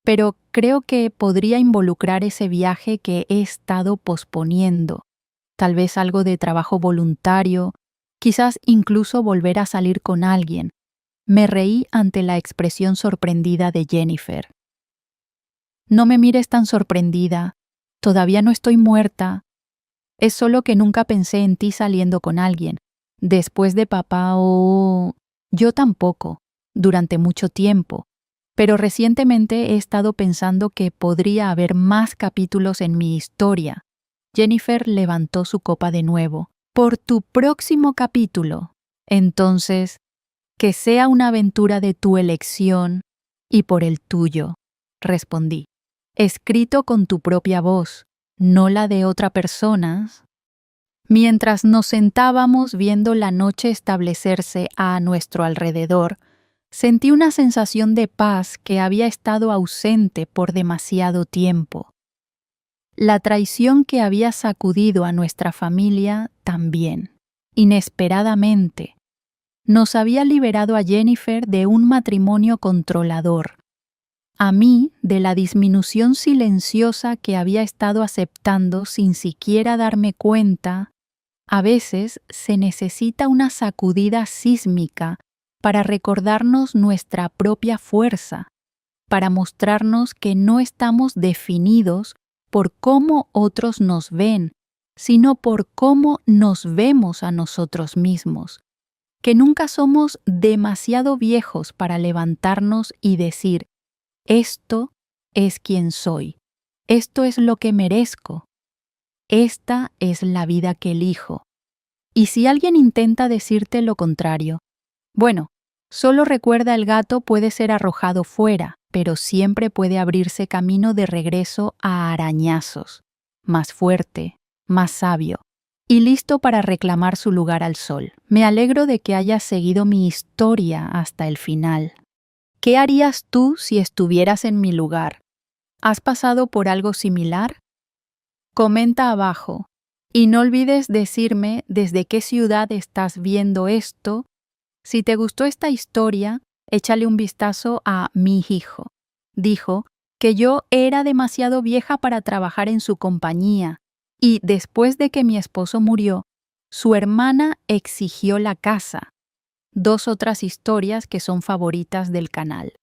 pero creo que podría involucrar ese viaje que he estado posponiendo, tal vez algo de trabajo voluntario, quizás incluso volver a salir con alguien. Me reí ante la expresión sorprendida de Jennifer. No me mires tan sorprendida, todavía no estoy muerta. Es solo que nunca pensé en ti saliendo con alguien. Después de papá o... Yo tampoco, durante mucho tiempo. Pero recientemente he estado pensando que podría haber más capítulos en mi historia. Jennifer levantó su copa de nuevo. Por tu próximo capítulo. Entonces, que sea una aventura de tu elección y por el tuyo, respondí. Escrito con tu propia voz, no la de otra persona. Mientras nos sentábamos viendo la noche establecerse a nuestro alrededor, sentí una sensación de paz que había estado ausente por demasiado tiempo. La traición que había sacudido a nuestra familia también, inesperadamente, nos había liberado a Jennifer de un matrimonio controlador. a mí de la disminución silenciosa que había estado aceptando sin siquiera darme cuenta. A veces se necesita una sacudida sísmica para recordarnos nuestra propia fuerza, para mostrarnos que no estamos definidos por cómo otros nos ven, sino por cómo nos vemos a nosotros mismos, que nunca somos demasiado viejos para levantarnos y decir, esto es quien soy, esto es lo que merezco, esta es la vida que elijo. Y si alguien intenta decirte lo contrario, bueno, solo recuerda el gato puede ser arrojado fuera, pero siempre puede abrirse camino de regreso a arañazos, más fuerte, más sabio, y listo para reclamar su lugar al sol. Me alegro de que hayas seguido mi historia hasta el final. ¿Qué harías tú si estuvieras en mi lugar? ¿Has pasado por algo similar? Comenta abajo. Y no olvides decirme desde qué ciudad estás viendo esto. Si te gustó esta historia, échale un vistazo a Mi hijo. Dijo que yo era demasiado vieja para trabajar en su compañía y después de que mi esposo murió, su hermana exigió la casa. 2 otras historias que son favoritas del canal.